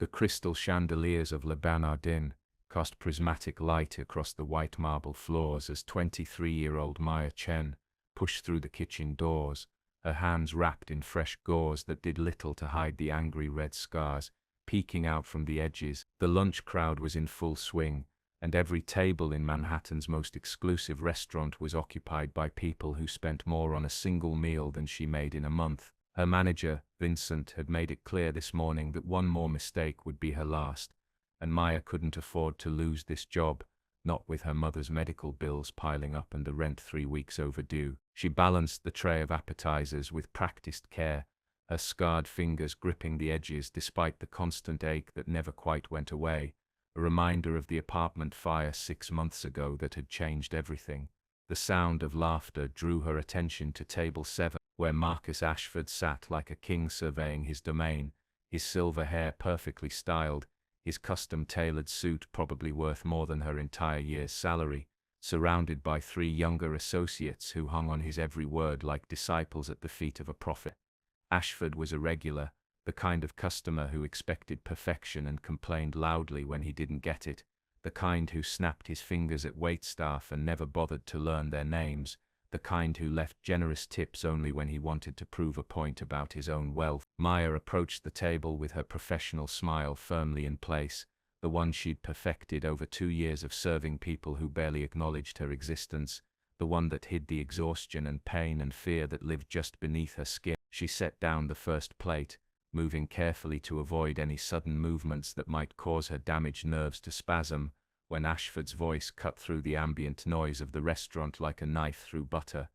The crystal chandeliers of Le Bernardin cast prismatic light across the white marble floors as 23-year-old Maya Chen pushed through the kitchen doors, her hands wrapped in fresh gauze that did little to hide the angry red scars peeking out from the edges. The lunch crowd was in full swing, and every table in Manhattan's most exclusive restaurant was occupied by people who spent more on a single meal than she made in a month. Her manager, Vincent, had made it clear this morning that one more mistake would be her last, and Maya couldn't afford to lose this job, not with her mother's medical bills piling up and the rent 3 weeks overdue. She balanced the tray of appetizers with practiced care, her scarred fingers gripping the edges despite the constant ache that never quite went away, a reminder of the apartment fire 6 months ago that had changed everything. The sound of laughter drew her attention to table 7, where Marcus Ashford sat like a king surveying his domain, his silver hair perfectly styled, his custom-tailored suit probably worth more than her entire year's salary, surrounded by 3 younger associates who hung on his every word like disciples at the feet of a prophet. Ashford was a regular, the kind of customer who expected perfection and complained loudly when he didn't get it, the kind who snapped his fingers at waitstaff and never bothered to learn their names, the kind who left generous tips only when he wanted to prove a point about his own wealth. Maya approached the table with her professional smile firmly in place, the one she'd perfected over 2 years of serving people who barely acknowledged her existence, the one that hid the exhaustion and pain and fear that lived just beneath her skin. She set down the first plate, moving carefully to avoid any sudden movements that might cause her damaged nerves to spasm, when Ashford's voice cut through the ambient noise of the restaurant like a knife through butter.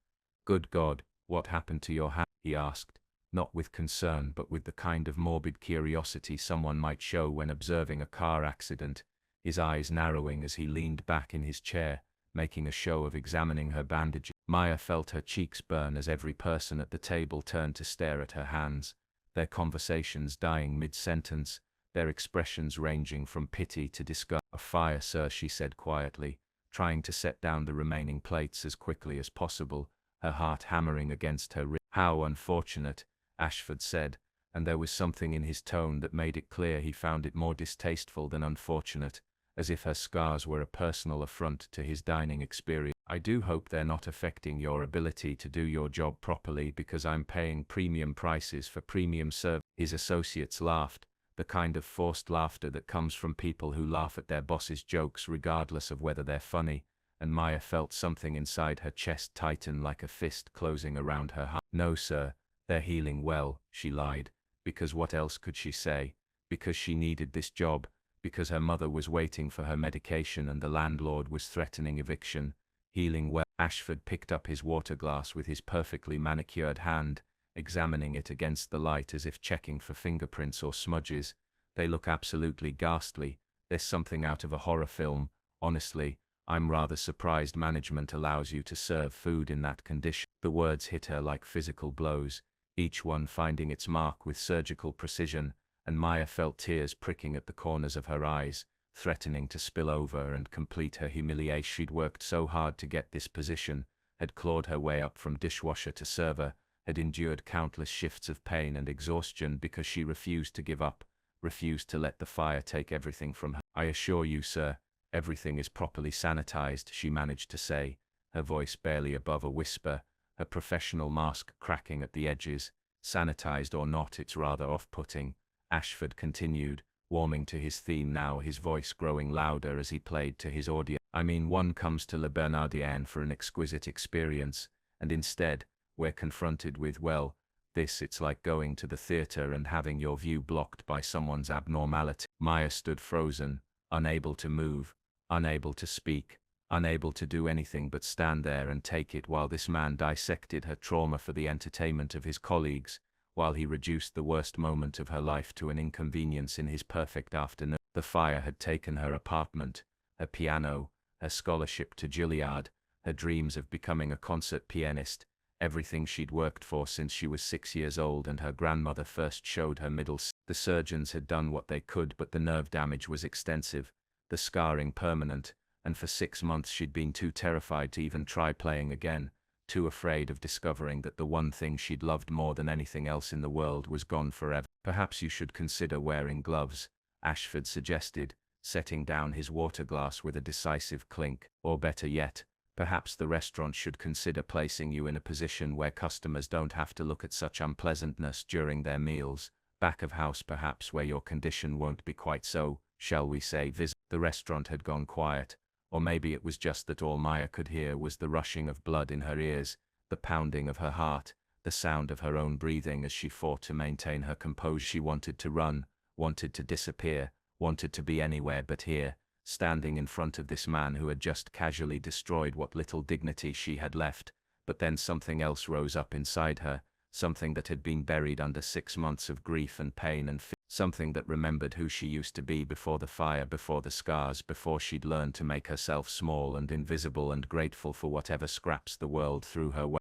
"Good God, what happened to your hand?" he asked, not with concern but with the kind of morbid curiosity someone might show when observing a car accident, his eyes narrowing as he leaned back in his chair, making a show of examining her bandages. Maya felt her cheeks burn as every person at the table turned to stare at her hands, their conversations dying mid-sentence, their expressions ranging from pity to disgust. "A fire, sir," she said quietly, trying to set down the remaining plates as quickly as possible, her heart hammering against her ribs. "How unfortunate," Ashford said, and there was something in his tone that made it clear he found it more distasteful than unfortunate, as if her scars were a personal affront to his dining experience. "I do hope they're not affecting your ability to do your job properly because I'm paying premium prices for premium service." His associates laughed, the kind of forced laughter that comes from people who laugh at their boss's jokes regardless of whether they're funny, and Maya felt something inside her chest tighten like a fist closing around her heart. "No, sir, they're healing well," she lied, because what else could she say? Because she needed this job, because her mother was waiting for her medication and the landlord was threatening eviction. "Healing well." Ashford picked up his water glass with his perfectly manicured hand, examining it against the light as if checking for fingerprints or smudges. "They look absolutely ghastly. There's something out of a horror film. Honestly, I'm rather surprised management allows you to serve food in that condition." The words hit her like physical blows, each one finding its mark with surgical precision, and Maya felt tears pricking at the corners of her eyes, threatening to spill over and complete her humiliation. She'd worked so hard to get this position, had clawed her way up from dishwasher to server, had endured countless shifts of pain and exhaustion because she refused to give up, refused to let the fire take everything from her. "I assure you, sir, everything is properly sanitized," she managed to say, her voice barely above a whisper, her professional mask cracking at the edges. "Sanitized or not, it's rather off-putting," Ashford continued, warming to his theme now, his voice growing louder as he played to his audience. "I mean, one comes to Le Bernardin for an exquisite experience, and instead, we're confronted with, well, this. It's like going to the theater and having your view blocked by someone's abnormality." Maya stood frozen, unable to move, unable to speak, unable to do anything but stand there and take it while this man dissected her trauma for the entertainment of his colleagues, while he reduced the worst moment of her life to an inconvenience in his perfect afternoon. The fire had taken her apartment, her piano, her scholarship to Juilliard, her dreams of becoming a concert pianist, everything she'd worked for since she was 6 years old and her grandmother first showed her middle. The surgeons had done what they could, but the nerve damage was extensive, the scarring permanent, and for 6 months she'd been too terrified to even try playing again, too afraid of discovering that the one thing she'd loved more than anything else in the world was gone forever. "Perhaps you should consider wearing gloves," Ashford suggested, setting down his water glass with a decisive clink. Or better yet, perhaps the restaurant should consider placing you in a position where customers don't have to look at such unpleasantness during their meals. Back of house perhaps, where your condition won't be quite so, shall we say, visible. The restaurant had gone quiet, or maybe it was just that all Maya could hear was the rushing of blood in her ears, the pounding of her heart, the sound of her own breathing as she fought to maintain her composure. She wanted to run, wanted to disappear, wanted to be anywhere but here, standing in front of this man who had just casually destroyed what little dignity she had left. But then something else rose up inside her, something that had been buried under 6 months of grief and pain and fear. Something that remembered who she used to be before the fire, before the scars, before she'd learned to make herself small and invisible and grateful for whatever scraps the world threw her way.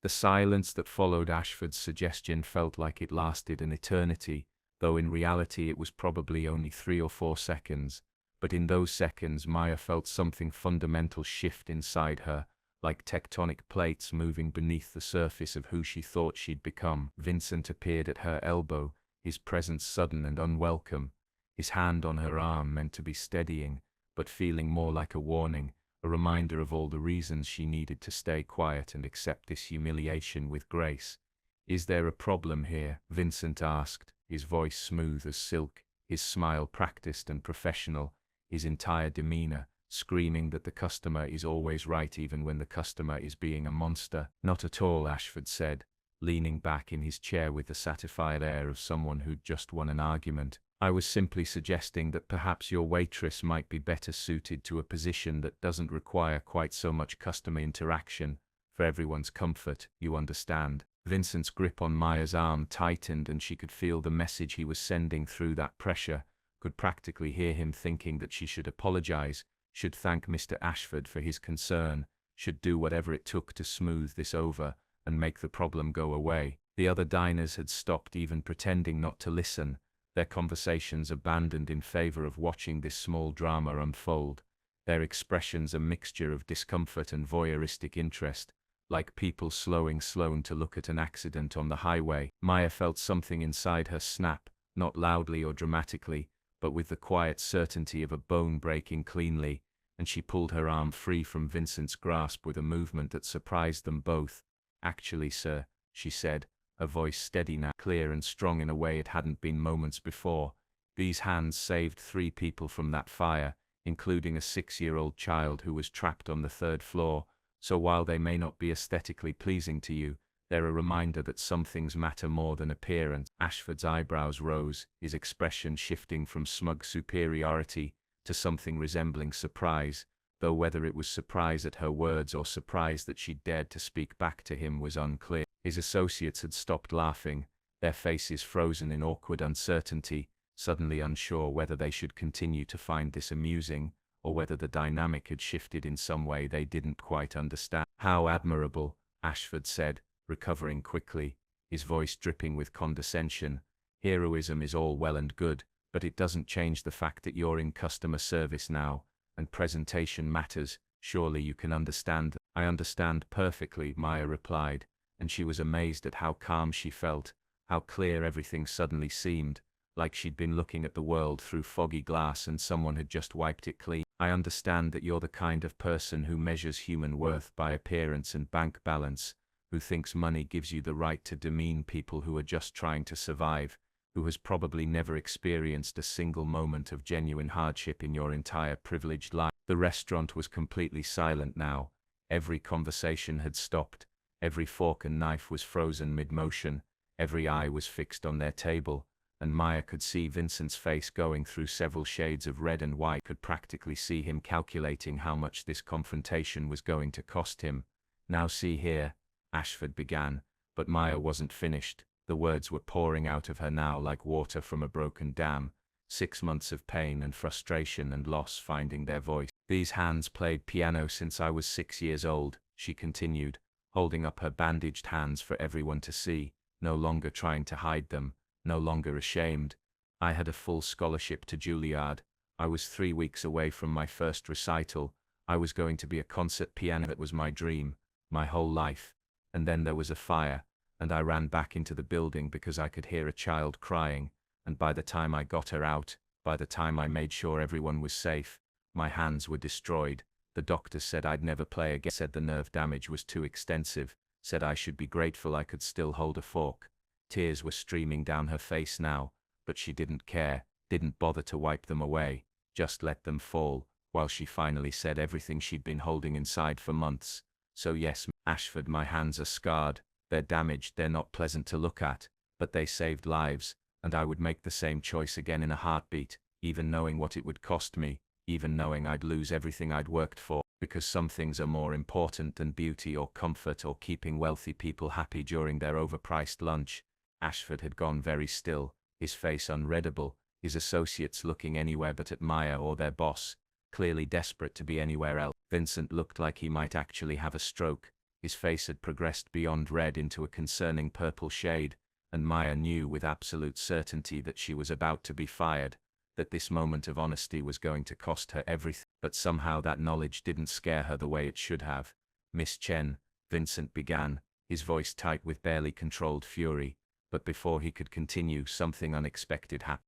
The silence that followed Ashford's suggestion felt like it lasted an eternity, though in reality it was probably only 3 or 4 seconds. But in those seconds Maya felt something fundamental shift inside her, like tectonic plates moving beneath the surface of who she thought she'd become. Vincent appeared at her elbow, his presence sudden and unwelcome, his hand on her arm meant to be steadying, but feeling more like a warning, a reminder of all the reasons she needed to stay quiet and accept this humiliation with grace. "Is there a problem here?" Vincent asked, his voice smooth as silk, his smile practiced and professional, his entire demeanor screaming that the customer is always right even when the customer is being a monster. "Not at all," Ashford said, leaning back in his chair with the satisfied air of someone who'd just won an argument. "I was simply suggesting that perhaps your waitress might be better suited to a position that doesn't require quite so much customer interaction, for everyone's comfort, you understand." Vincent's grip on Maya's arm tightened and she could feel the message he was sending through that pressure, could practically hear him thinking that she should apologize, should thank Mr. Ashford for his concern, should do whatever it took to smooth this over and make the problem go away. The other diners had stopped even pretending not to listen, their conversations abandoned in favor of watching this small drama unfold, their expressions a mixture of discomfort and voyeuristic interest, like people slowing Sloane to look at an accident on the highway. Maya felt something inside her snap, not loudly or dramatically, but with the quiet certainty of a bone breaking cleanly, and she pulled her arm free from Vincent's grasp with a movement that surprised them both. "Actually, sir," she said, her voice steady now, clear and strong in a way it hadn't been moments before, "these hands saved 3 people from that fire, including a 6-year-old child who was trapped on the 3rd floor, so while they may not be aesthetically pleasing to you, they're a reminder that some things matter more than appearance." Ashford's eyebrows rose, his expression shifting from smug superiority to something resembling surprise, though whether it was surprise at her words or surprise that she dared to speak back to him was unclear. His associates had stopped laughing, their faces frozen in awkward uncertainty, suddenly unsure whether they should continue to find this amusing, or whether the dynamic had shifted in some way they didn't quite understand. "How admirable," Ashford said, recovering quickly, his voice dripping with condescension. "Heroism is all well and good, but it doesn't change the fact that you're in customer service now, and presentation matters. Surely you can understand." "I understand perfectly," Maya replied, and she was amazed at how calm she felt, how clear everything suddenly seemed, like she'd been looking at the world through foggy glass and someone had just wiped it clean. "I understand that you're the kind of person who measures human worth by appearance and bank balance, who thinks money gives you the right to demean people who are just trying to survive, who has probably never experienced a single moment of genuine hardship in your entire privileged life." The restaurant was completely silent now. Every conversation had stopped, every fork and knife was frozen mid-motion, every eye was fixed on their table, and Maya could see Vincent's face going through several shades of red and white, could practically see him calculating how much this confrontation was going to cost him. "Now see here," Ashford began, but Maya wasn't finished. The words were pouring out of her now like water from a broken dam, 6 months of pain and frustration and loss finding their voice. "These hands played piano since I was 6 years old," she continued, holding up her bandaged hands for everyone to see, no longer trying to hide them, no longer ashamed. "I had a full scholarship to Juilliard. I was 3 weeks away from my first recital. I was going to be a concert pianist. That was my dream, my whole life. And then there was a fire, and I ran back into the building because I could hear a child crying, and by the time I got her out, By the time I made sure everyone was safe, my hands were destroyed. The doctor said I'd never play again, said the nerve damage was too extensive, said I should be grateful I could still hold a fork. Tears were streaming down her face now, but she didn't care, didn't bother to wipe them away, just let them fall, while she finally said everything she'd been holding inside for months. So yes, Ashford, my hands are scarred, they're damaged, they're not pleasant to look at, but they saved lives, and I would make the same choice again in a heartbeat, even knowing what it would cost me, even knowing I'd lose everything I'd worked for, because some things are more important than beauty or comfort or keeping wealthy people happy during their overpriced lunch. Ashford had gone very still, his face unreadable, his associates looking anywhere but at Maya or their boss, clearly desperate to be anywhere else. Vincent looked like he might actually have a stroke. His face had progressed beyond red into a concerning purple shade, and Maya knew with absolute certainty that she was about to be fired, that this moment of honesty was going to cost her everything. But somehow that knowledge didn't scare her the way it should have. "Miss Chen," Vincent began, his voice tight with barely controlled fury, but before he could continue, something unexpected happened.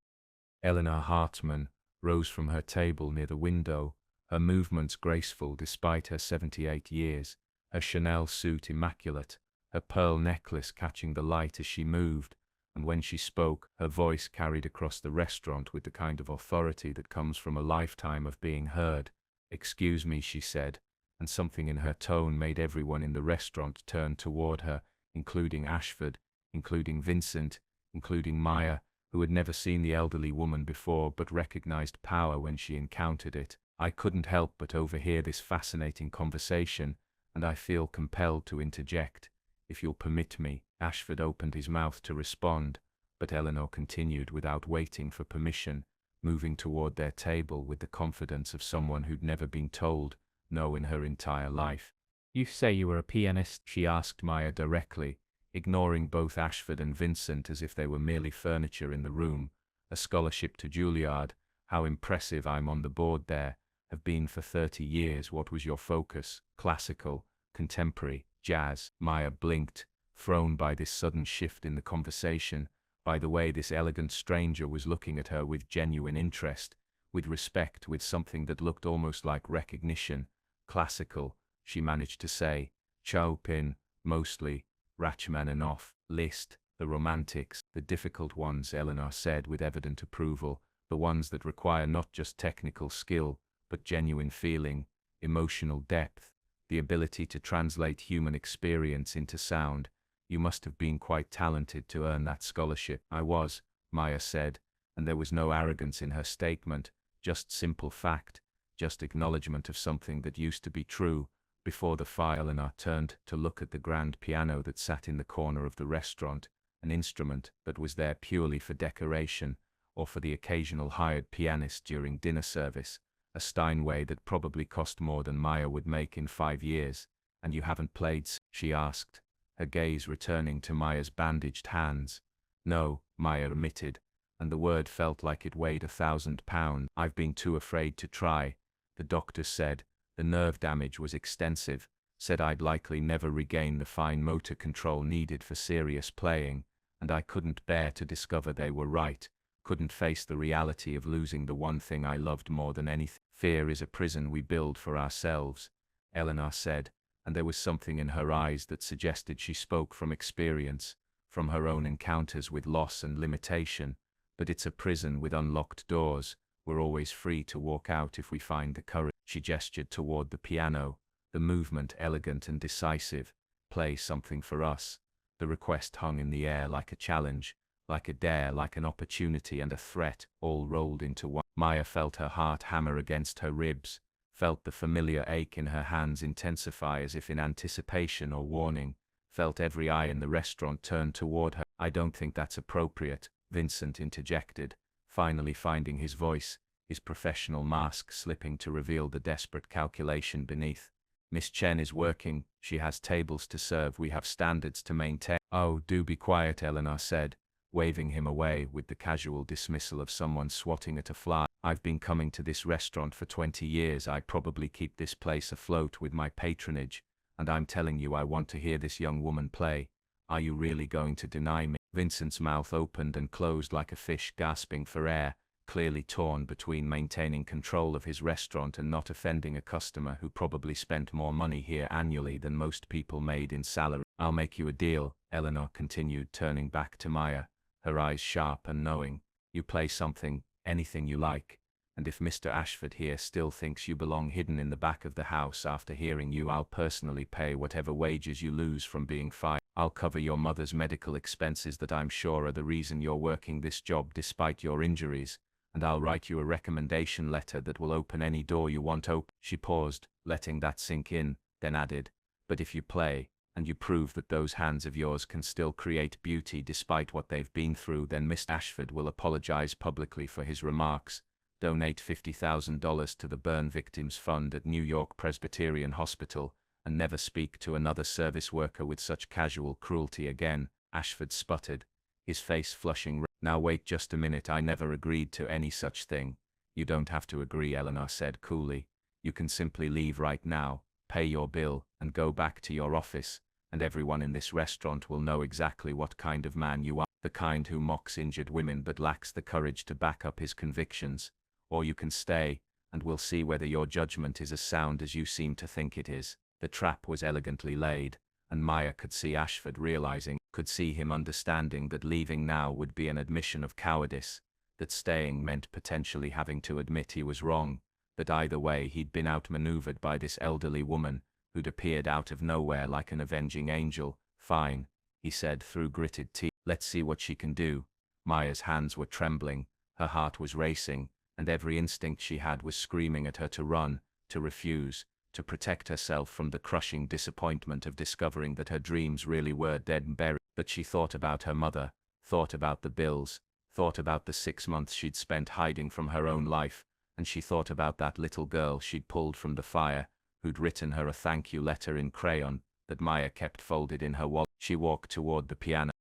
Eleanor Hartman rose from her table near the window, her movements graceful despite her 78 years, her Chanel suit immaculate, her pearl necklace catching the light as she moved, and when she spoke, her voice carried across the restaurant with the kind of authority that comes from a lifetime of being heard. "Excuse me," she said, and something in her tone made everyone in the restaurant turn toward her, including Ashford, including Vincent, including Maya, who had never seen the elderly woman before but recognized power when she encountered it. "I couldn't help but overhear this fascinating conversation, and I feel compelled to interject, if you'll permit me." Ashford opened his mouth to respond, but Eleanor continued without waiting for permission, moving toward their table with the confidence of someone who'd never been told no in her entire life. "You say you were a pianist?" she asked Maya directly, ignoring both Ashford and Vincent as if they were merely furniture in the room. "A scholarship to Juilliard. How impressive. I'm on the board there. Have been for 30 years. What was your focus? Classical, contemporary, jazz?" Maya blinked, thrown by this sudden shift in the conversation, by the way this elegant stranger was looking at her with genuine interest, with respect, with something that looked almost like recognition. "Classical," she managed to say. "Chopin, mostly. Rachmaninoff, Liszt, the romantics, the difficult ones," Eleanor said with evident approval, "the ones that require not just technical skill, but genuine feeling, emotional depth, the ability to translate human experience into sound. You must have been quite talented to earn that scholarship." "I was," Maya said, and there was no arrogance in her statement, just simple fact, just acknowledgement of something that used to be true. Before the fire, Eleanor turned to look at the grand piano that sat in the corner of the restaurant, an instrument that was there purely for decoration, or for the occasional hired pianist during dinner service, a Steinway that probably cost more than Maya would make in 5 years. "And you haven't played?" she asked, her gaze returning to Maya's bandaged hands. "No," Maya admitted, and the word felt like it weighed 1,000 pounds. "I've been too afraid to try," the doctor said. "The nerve damage was extensive, said I'd likely never regain the fine motor control needed for serious playing, and I couldn't bear to discover they were right, couldn't face the reality of losing the one thing I loved more than anything." "Fear is a prison we build for ourselves," Eleanor said, and there was something in her eyes that suggested she spoke from experience, from her own encounters with loss and limitation. "But it's a prison with unlocked doors. We're always free to walk out if we find the courage." She gestured toward the piano, the movement elegant and decisive. "Play something for us." The request hung in the air like a challenge, like a dare, like an opportunity and a threat, all rolled into one. Maya felt her heart hammer against her ribs, felt the familiar ache in her hands intensify as if in anticipation or warning, felt every eye in the restaurant turn toward her. "I don't think that's appropriate," Vincent interjected, finally finding his voice, his professional mask slipping to reveal the desperate calculation beneath. "Miss Chen is working, she has tables to serve, we have standards to maintain." "Oh, do be quiet," Eleanor said, waving him away with the casual dismissal of someone swatting at a fly. "I've been coming to this restaurant for 20 years, I probably keep this place afloat with my patronage, and I'm telling you I want to hear this young woman play. Are you really going to deny me?" Vincent's mouth opened and closed like a fish gasping for air, clearly torn between maintaining control of his restaurant and not offending a customer who probably spent more money here annually than most people made in salary. "I'll make you a deal," Eleanor continued, turning back to Maya, her eyes sharp and knowing. "You play something, anything you like. And if Mr. Ashford here still thinks you belong hidden in the back of the house after hearing you, I'll personally pay whatever wages you lose from being fired. I'll cover your mother's medical expenses that I'm sure are the reason you're working this job despite your injuries, and I'll write you a recommendation letter that will open any door you want open." She paused, letting that sink in, then added, "But if you play, and you prove that those hands of yours can still create beauty despite what they've been through, then Mr. Ashford will apologize publicly for his remarks, donate $50,000 to the burn victims fund at New York Presbyterian Hospital, and never speak to another service worker with such casual cruelty again." Ashford sputtered, his face flushing red. "Now wait just a minute, I never agreed to any such thing." "You don't have to agree," Eleanor said coolly. "You can simply leave right now, pay your bill, and go back to your office, and everyone in this restaurant will know exactly what kind of man you are, the kind who mocks injured women but lacks the courage to back up his convictions. Or you can stay, and we'll see whether your judgment is as sound as you seem to think it is." The trap was elegantly laid, and Maya could see Ashford realizing, could see him understanding that leaving now would be an admission of cowardice, that staying meant potentially having to admit he was wrong, that either way he'd been outmaneuvered by this elderly woman, who'd appeared out of nowhere like an avenging angel. "Fine," he said through gritted teeth. "Let's see what she can do." Maya's hands were trembling, her heart was racing, and every instinct she had was screaming at her to run, to refuse, to protect herself from the crushing disappointment of discovering that her dreams really were dead and buried. But she thought about her mother, thought about the bills, thought about the 6 months she'd spent hiding from her own life, and she thought about that little girl she'd pulled from the fire, who'd written her a thank you letter in crayon, that Maya kept folded in her wallet. She walked toward the piano.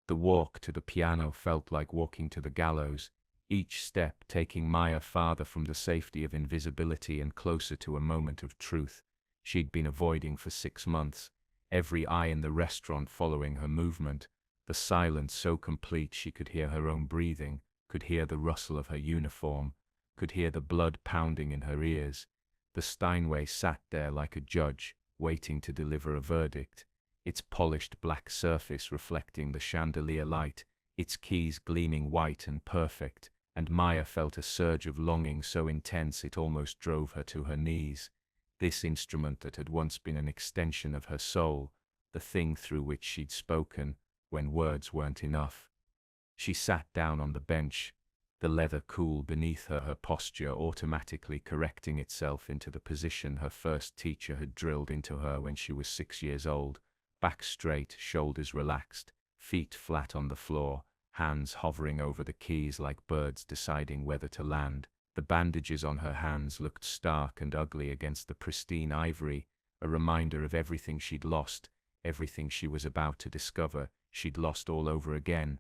The walk to the piano felt like walking to the gallows, each step taking Maya farther from the safety of invisibility and closer to a moment of truth she'd been avoiding for 6 months, every eye in the restaurant following her movement, the silence so complete she could hear her own breathing, could hear the rustle of her uniform, could hear the blood pounding in her ears. The Steinway sat there like a judge, waiting to deliver a verdict, its polished black surface reflecting the chandelier light, its keys gleaming white and perfect, and Maya felt a surge of longing so intense it almost drove her to her knees. This instrument that had once been an extension of her soul, the thing through which she'd spoken, when words weren't enough. She sat down on the bench, the leather cool beneath her, her posture automatically correcting itself into the position her first teacher had drilled into her when she was 6 years old, back straight, shoulders relaxed, feet flat on the floor, hands hovering over the keys like birds deciding whether to land. The bandages on her hands looked stark and ugly against the pristine ivory, a reminder of everything she'd lost, everything she was about to discover, she'd lost all over again.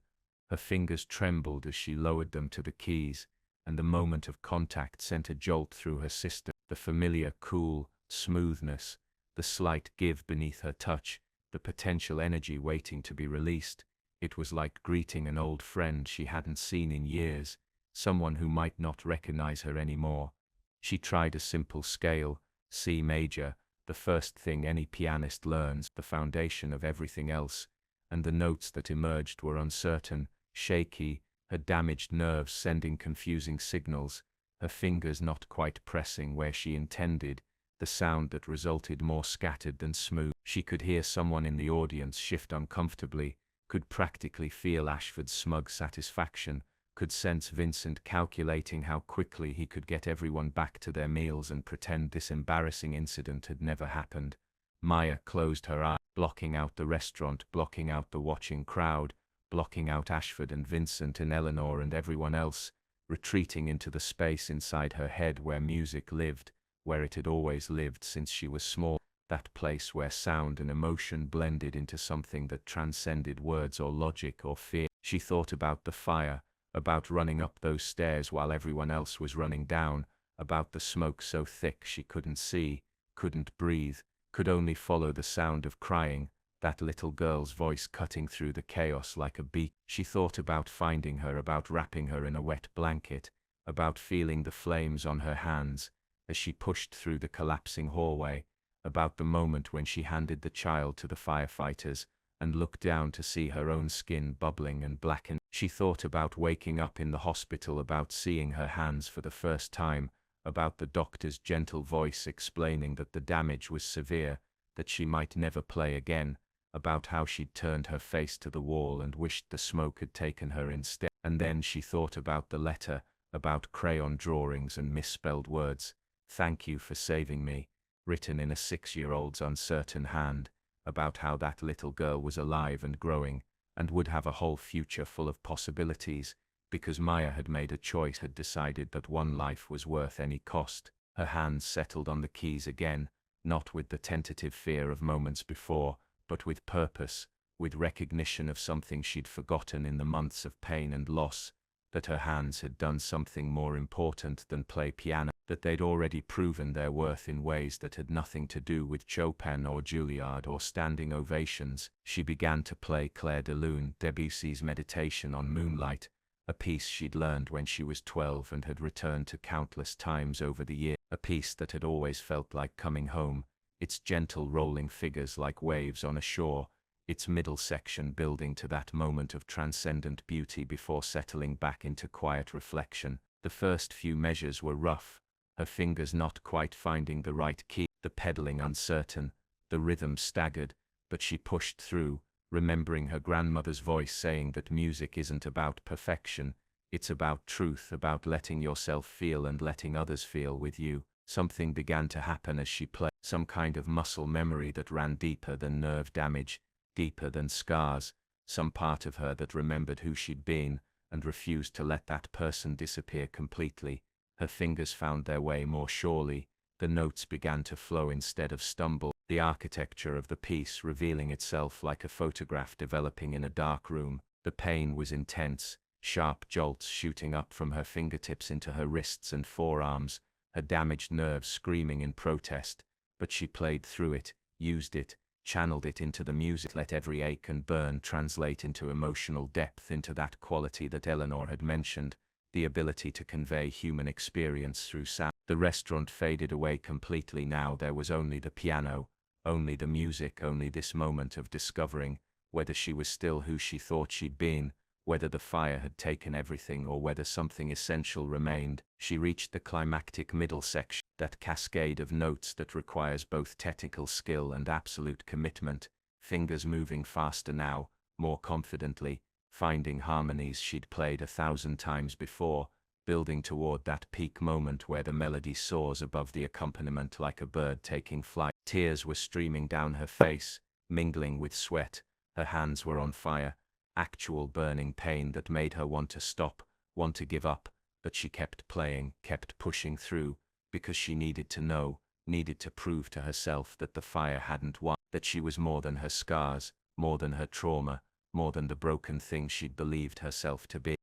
Her fingers trembled as she lowered them to the keys, and the moment of contact sent a jolt through her system. The familiar cool smoothness, the slight give beneath her touch, the potential energy waiting to be released. It was like greeting an old friend she hadn't seen in years, someone who might not recognize her anymore. She tried a simple scale, C major, the first thing any pianist learns, the foundation of everything else, and the notes that emerged were uncertain, shaky, her damaged nerves sending confusing signals, her fingers not quite pressing where she intended, the sound that resulted more scattered than smooth. She could hear someone in the audience shift uncomfortably, could practically feel Ashford's smug satisfaction, could sense Vincent calculating how quickly he could get everyone back to their meals and pretend this embarrassing incident had never happened. Maya closed her eyes, blocking out the restaurant, blocking out the watching crowd, blocking out Ashford and Vincent and Eleanor and everyone else, retreating into the space inside her head where music lived, where it had always lived since she was small, that place where sound and emotion blended into something that transcended words or logic or fear. She thought about the fire, about running up those stairs while everyone else was running down, about the smoke so thick she couldn't see, couldn't breathe, could only follow the sound of crying, that little girl's voice cutting through the chaos like a beat. She thought about finding her, about wrapping her in a wet blanket, about feeling the flames on her hands as she pushed through the collapsing hallway, about the moment when she handed the child to the firefighters and looked down to see her own skin bubbling and blackened. She thought about waking up in the hospital, about seeing her hands for the first time, about the doctor's gentle voice explaining that the damage was severe, that she might never play again, about how she'd turned her face to the wall and wished the smoke had taken her instead. And then she thought about the letter, about crayon drawings and misspelled words. "Thank you for saving me," written in a 6-year-old's uncertain hand, about how that little girl was alive and growing, and would have a whole future full of possibilities, because Maya had made a choice, had decided that one life was worth any cost. Her hands settled on the keys again, not with the tentative fear of moments before, but with purpose, with recognition of something she'd forgotten in the months of pain and loss, that her hands had done something more important than play piano, that they'd already proven their worth in ways that had nothing to do with Chopin or Juilliard or standing ovations. She began to play Clair de Lune, Debussy's Meditation on Moonlight, a piece she'd learned when she was 12 and had returned to countless times over the year, a piece that had always felt like coming home, its gentle rolling figures like waves on a shore, its middle section building to that moment of transcendent beauty before settling back into quiet reflection. The first few measures were rough, her fingers not quite finding the right key, the pedaling uncertain, the rhythm staggered, but she pushed through, remembering her grandmother's voice saying that music isn't about perfection, it's about truth, about letting yourself feel and letting others feel with you. Something began to happen as she played, some kind of muscle memory that ran deeper than nerve damage, deeper than scars, some part of her that remembered who she'd been and refused to let that person disappear completely. Her fingers found their way more surely, the notes began to flow instead of stumble, the architecture of the piece revealing itself like a photograph developing in a dark room. The pain was intense, sharp jolts shooting up from her fingertips into her wrists and forearms, her damaged nerves screaming in protest, but she played through it, used it, channeled it into the music, let every ache and burn translate into emotional depth, into that quality that Eleanor had mentioned, the ability to convey human experience through sound. The restaurant faded away completely now. There was only the piano, only the music, only this moment of discovering whether she was still who she thought she'd been, whether the fire had taken everything or whether something essential remained. She reached the climactic middle section, that cascade of notes that requires both technical skill and absolute commitment, fingers moving faster now, more confidently, finding harmonies she'd played 1,000 times before, building toward that peak moment where the melody soars above the accompaniment like a bird taking flight. Tears were streaming down her face, mingling with sweat. Her hands were on fire, actual burning pain that made her want to stop, want to give up, but she kept playing, kept pushing through, because she needed to know, needed to prove to herself that the fire hadn't won, that she was more than her scars, more than her trauma, more than the broken thing she'd believed herself to be.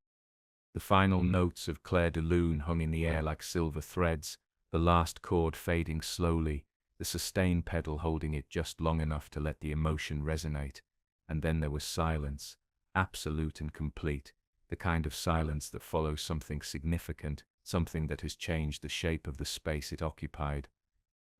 The final notes of Clair de Lune hung in the air like silver threads, the last chord fading slowly, the sustain pedal holding it just long enough to let the emotion resonate. And then there was silence, absolute and complete, the kind of silence that follows something significant, something that has changed the shape of the space it occupied.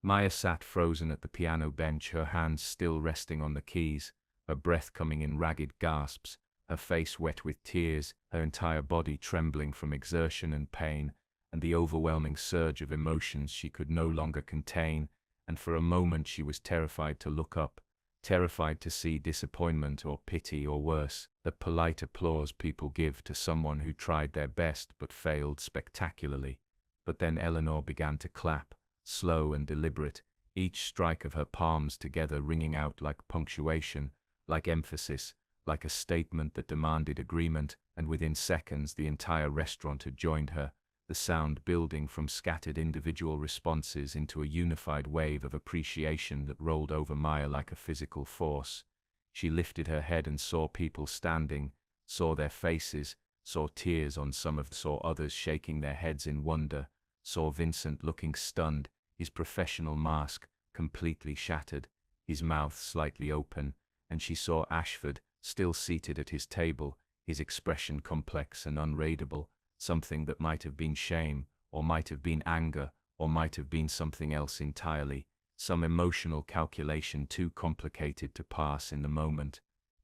Maya sat frozen at the piano bench, her hands still resting on the keys, her breath coming in ragged gasps, her face wet with tears, her entire body trembling from exertion and pain, and the overwhelming surge of emotions she could no longer contain, and for a moment she was terrified to look up, terrified to see disappointment or pity or worse, the polite applause people give to someone who tried their best but failed spectacularly. But then Eleanor began to clap, slow and deliberate, each strike of her palms together ringing out like punctuation, like emphasis, like a statement that demanded agreement, and within seconds the entire restaurant had joined her, the sound building from scattered individual responses into a unified wave of appreciation that rolled over Maya like a physical force. She lifted her head and saw people standing, saw their faces, saw tears on some of them, saw others shaking their heads in wonder, saw Vincent looking stunned, his professional mask completely shattered, his mouth slightly open, and she saw Ashford, still seated at his table, his expression complex and unreadable, something that might have been shame, or might have been anger, or might have been something else entirely, some emotional calculation too complicated to pass in the moment.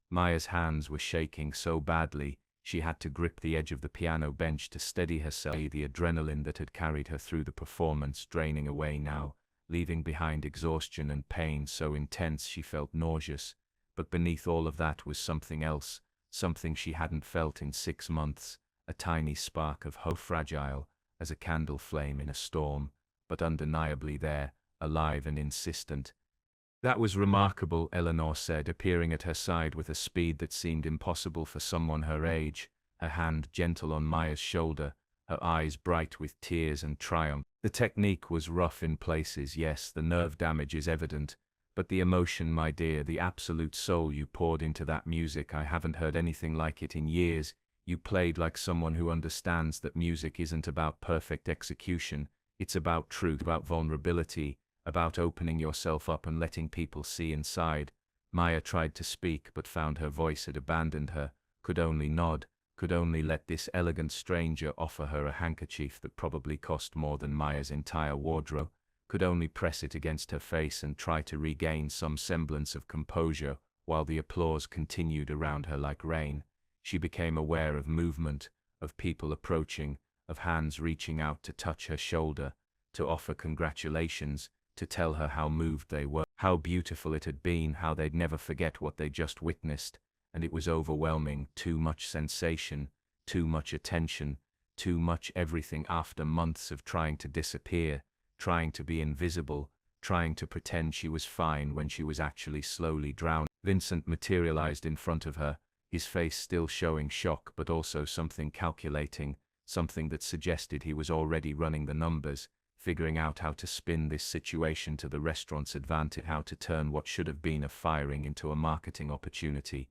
Maya's hands were shaking so badly, she had to grip the edge of the piano bench to steady herself. The adrenaline that had carried her through the performance draining away now, leaving behind exhaustion and pain so intense she felt nauseous. But beneath all of that was something else, something she hadn't felt in 6 months, a tiny spark of hope, fragile as a candle flame in a storm, but undeniably there, alive and insistent. "That was remarkable," Eleanor said, appearing at her side with a speed that seemed impossible for someone her age, her hand gentle on Maya's shoulder, her eyes bright with tears and triumph. "The technique was rough in places, yes, the nerve damage is evident, but the emotion, my dear, the absolute soul you poured into that music, I haven't heard anything like it in years. You played like someone who understands that music isn't about perfect execution, it's about truth, about vulnerability, about opening yourself up and letting people see inside." Maya tried to speak but found her voice had abandoned her, could only nod, could only let this elegant stranger offer her a handkerchief that probably cost more than Maya's entire wardrobe, could only press it against her face and try to regain some semblance of composure while the applause continued around her like rain. She became aware of movement, of people approaching, of hands reaching out to touch her shoulder, to offer congratulations, to tell her how moved they were, how beautiful it had been, how they'd never forget what they just witnessed, and it was overwhelming, too much sensation, too much attention, too much everything after months of trying to disappear, trying to be invisible, trying to pretend she was fine when she was actually slowly drowning. Vincent materialized in front of her, his face still showing shock but also something calculating, something that suggested he was already running the numbers, figuring out how to spin this situation to the restaurant's advantage, how to turn what should have been a firing into a marketing opportunity.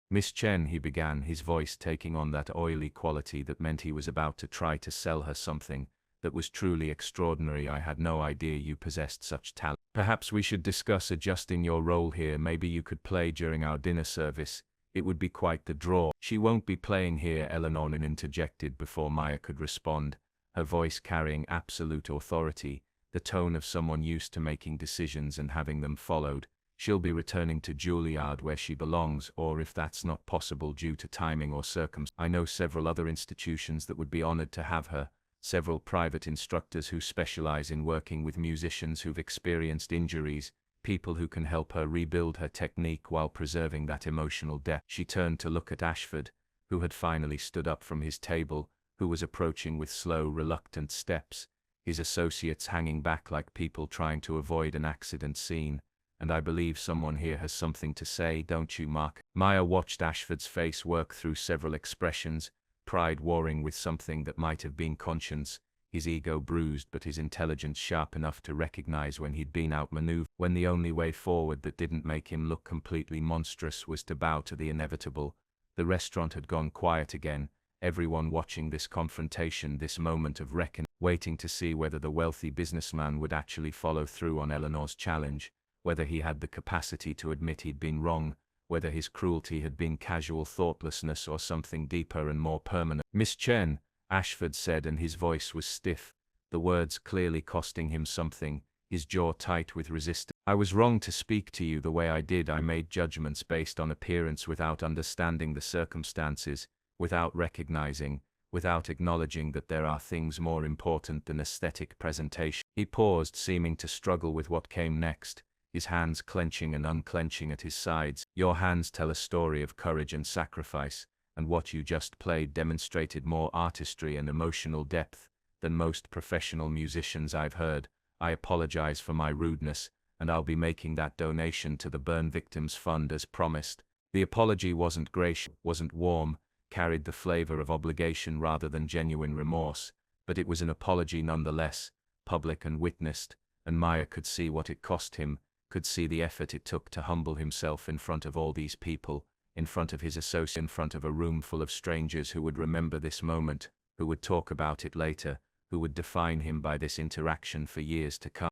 "Miss Chen," he began, his voice taking on that oily quality that meant he was about to try to sell her something that was truly extraordinary. "I had no idea you possessed such talent. Perhaps we should discuss adjusting your role here. Maybe you could play during our dinner service. It would be quite the draw." "She won't be playing here," Eleanor interjected before Maya could respond, her voice carrying absolute authority, the tone of someone used to making decisions and having them followed. "She'll be returning to Juilliard where she belongs, or if that's not possible due to timing or circumstances, I know several other institutions that would be honored to have her, several private instructors who specialize in working with musicians who've experienced injuries, people who can help her rebuild her technique while preserving that emotional depth." She turned to look at Ashford, who had finally stood up from his table, who was approaching with slow, reluctant steps, his associates hanging back like people trying to avoid an accident scene. "And I believe someone here has something to say, don't you, Mark?" Maya watched Ashford's face work through several expressions, pride warring with something that might have been conscience, his ego bruised but his intelligence sharp enough to recognize when he'd been outmaneuvered, when the only way forward that didn't make him look completely monstrous was to bow to the inevitable. The restaurant had gone quiet again, everyone watching this confrontation, this moment of reckoning, waiting to see whether the wealthy businessman would actually follow through on Eleanor's challenge, whether he had the capacity to admit he'd been wrong, whether his cruelty had been casual thoughtlessness or something deeper and more permanent. "Miss Chen," Ashford said, and his voice was stiff, the words clearly costing him something, his jaw tight with resistance. "I was wrong to speak to you the way I did. I made judgments based on appearance without understanding the circumstances, without recognizing, without acknowledging that there are things more important than aesthetic presentation." He paused, seeming to struggle with what came next, his hands clenching and unclenching at his sides. "Your hands tell a story of courage and sacrifice, and what you just played demonstrated more artistry and emotional depth than most professional musicians I've heard. I apologize for my rudeness, and I'll be making that donation to the Burn Victims Fund as promised." The apology wasn't gracious, wasn't warm, carried the flavor of obligation rather than genuine remorse, but it was an apology nonetheless, public and witnessed, and Maya could see what it cost him, could see the effort it took to humble himself in front of all these people, in front of his associate, in front of a room full of strangers who would remember this moment, who would talk about it later, who would define him by this interaction for years to come.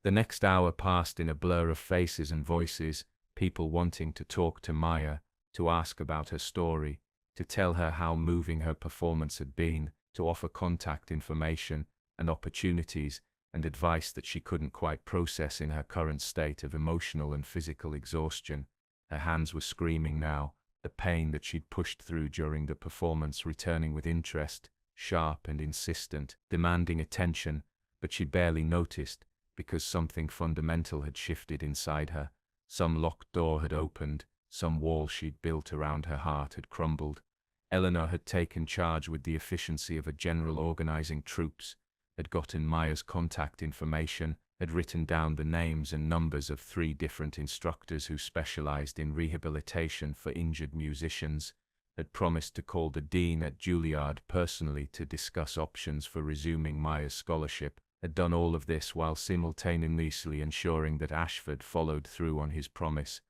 The next hour passed in a blur of faces and voices, people wanting to talk to Maya, to ask about her story, to tell her how moving her performance had been, to offer contact information and opportunities and advice that she couldn't quite process in her current state of emotional and physical exhaustion. Her hands were screaming now, the pain that she'd pushed through during the performance returning with interest, sharp and insistent, demanding attention, but she barely noticed, because something fundamental had shifted inside her. Some locked door had opened, some wall she'd built around her heart had crumbled. Eleanor had taken charge with the efficiency of a general organizing troops, had gotten Maya's contact information, had written down the names and numbers of 3 different instructors who specialized in rehabilitation for injured musicians, had promised to call the dean at Juilliard personally to discuss options for resuming Maya's scholarship, had done all of this while simultaneously ensuring that Ashford followed through on his promise,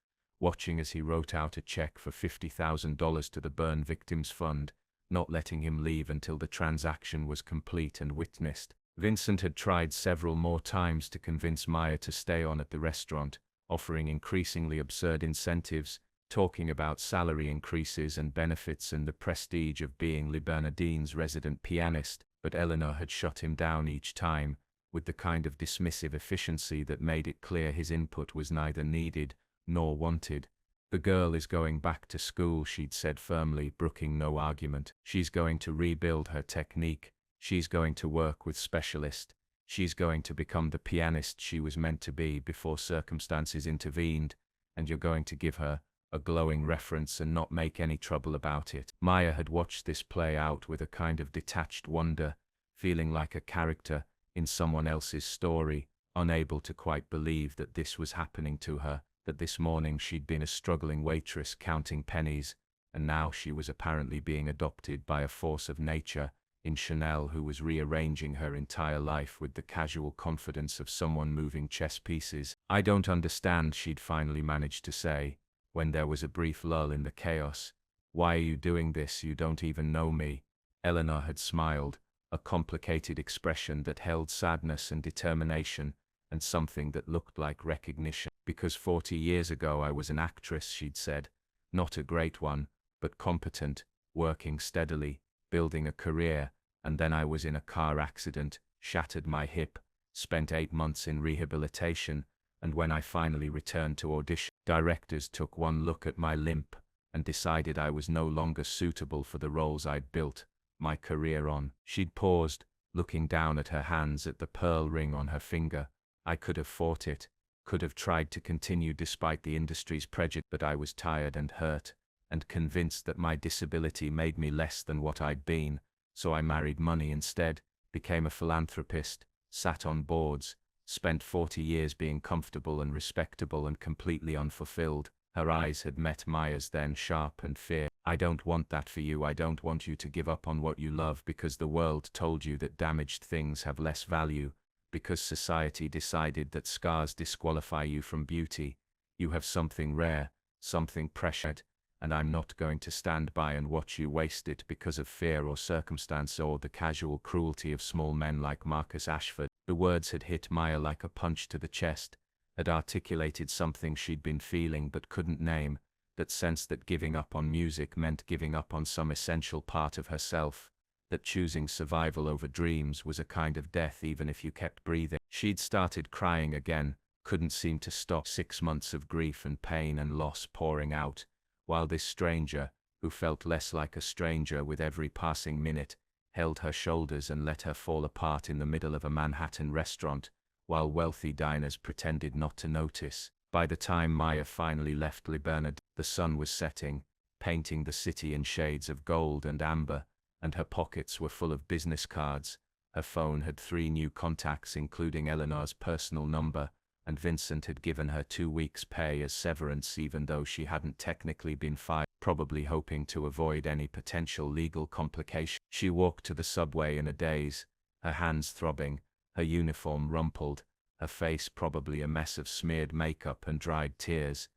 watching as he wrote out a check for $50,000 to the burn victims fund, not letting him leave until the transaction was complete and witnessed. Vincent had tried several more times to convince Maya to stay on at the restaurant, offering increasingly absurd incentives, talking about salary increases and benefits and the prestige of being Le Bernardine's resident pianist, but Eleanor had shut him down each time, with the kind of dismissive efficiency that made it clear his input was neither needed nor wanted. "The girl is going back to school," she'd said firmly, brooking no argument. "She's going to rebuild her technique. She's going to work with specialists. She's going to become the pianist she was meant to be before circumstances intervened, and you're going to give her a glowing reference and not make any trouble about it." Maya had watched this play out with a kind of detached wonder, feeling like a character in someone else's story, unable to quite believe that this was happening to her, that this morning she'd been a struggling waitress counting pennies, and now she was apparently being adopted by a force of nature in Chanel who was rearranging her entire life with the casual confidence of someone moving chess pieces. "I don't understand," she'd finally managed to say, when there was a brief lull in the chaos. "Why are you doing this? You don't even know me." Eleanor had smiled, a complicated expression that held sadness and determination, and something that looked like recognition. "Because 40 years ago I was an actress," she'd said. "Not a great one, but competent, working steadily, building a career, and then I was in a car accident, shattered my hip, spent 8 months in rehabilitation, and when I finally returned to audition, directors took one look at my limp and decided I was no longer suitable for the roles I'd built my career on." She'd paused, looking down at her hands at the pearl ring on her finger. "I could have fought it, could have tried to continue despite the industry's prejudice, but I was tired and hurt, and convinced that my disability made me less than what I'd been, so I married money instead, became a philanthropist, sat on boards, spent 40 years being comfortable and respectable and completely unfulfilled." Her eyes had met Maya's then, sharp and fierce. "I don't want that for you. I don't want you to give up on what you love because the world told you that damaged things have less value, because society decided that scars disqualify you from beauty. You have something rare, something precious, and I'm not going to stand by and watch you waste it because of fear or circumstance or the casual cruelty of small men like Marcus Ashford." The words had hit Maya like a punch to the chest, had articulated something she'd been feeling but couldn't name, that sense that giving up on music meant giving up on some essential part of herself, that choosing survival over dreams was a kind of death even if you kept breathing. She'd started crying again, couldn't seem to stop. 6 months of grief and pain and loss pouring out, while this stranger, who felt less like a stranger with every passing minute, held her shoulders and let her fall apart in the middle of a Manhattan restaurant, while wealthy diners pretended not to notice. By the time Maya finally left Le Bernard, the sun was setting, painting the city in shades of gold and amber, and her pockets were full of business cards. Her phone had 3 new contacts including Eleanor's personal number, and Vincent had given her 2 weeks' pay as severance even though she hadn't technically been fired, probably hoping to avoid any potential legal complication. She walked to the subway in a daze, her hands throbbing, her uniform rumpled, her face probably a mess of smeared makeup and dried tears,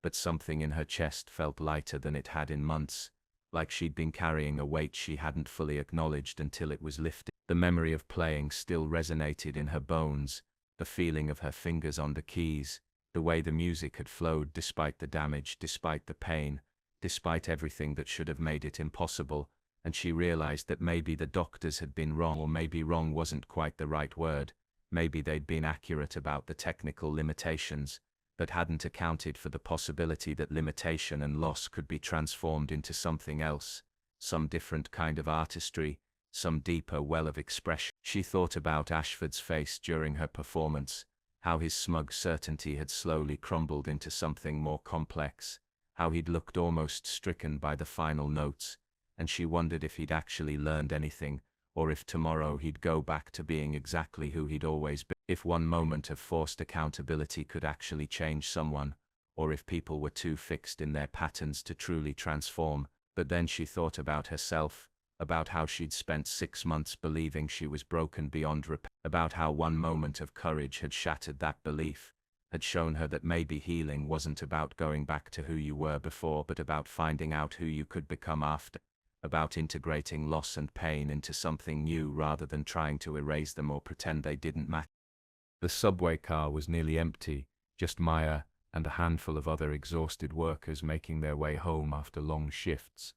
but something in her chest felt lighter than it had in months, like she'd been carrying a weight she hadn't fully acknowledged until it was lifted. The memory of playing still resonated in her bones, the feeling of her fingers on the keys, The way the music had flowed despite the damage, despite the pain, despite everything that should have made it impossible, and she realized that maybe the doctors had been wrong, or maybe wrong wasn't quite the right word. Maybe they'd been accurate about the technical limitations, but hadn't accounted for the possibility that limitation and loss could be transformed into something else, some different kind of artistry, some deeper well of expression. She thought about Ashford's face during her performance, how his smug certainty had slowly crumbled into something more complex, how he'd looked almost stricken by the final notes, and she wondered if he'd actually learned anything, or if tomorrow he'd go back to being exactly who he'd always been. If one moment of forced accountability could actually change someone, or if people were too fixed in their patterns to truly transform. But then she thought about herself, about how she'd spent 6 months believing she was broken beyond repair, about how one moment of courage had shattered that belief, had shown her that maybe healing wasn't about going back to who you were before, but about finding out who you could become after, about integrating loss and pain into something new rather than trying to erase them or pretend they didn't matter. The subway car was nearly empty, just Maya and a handful of other exhausted workers making their way home after long shifts.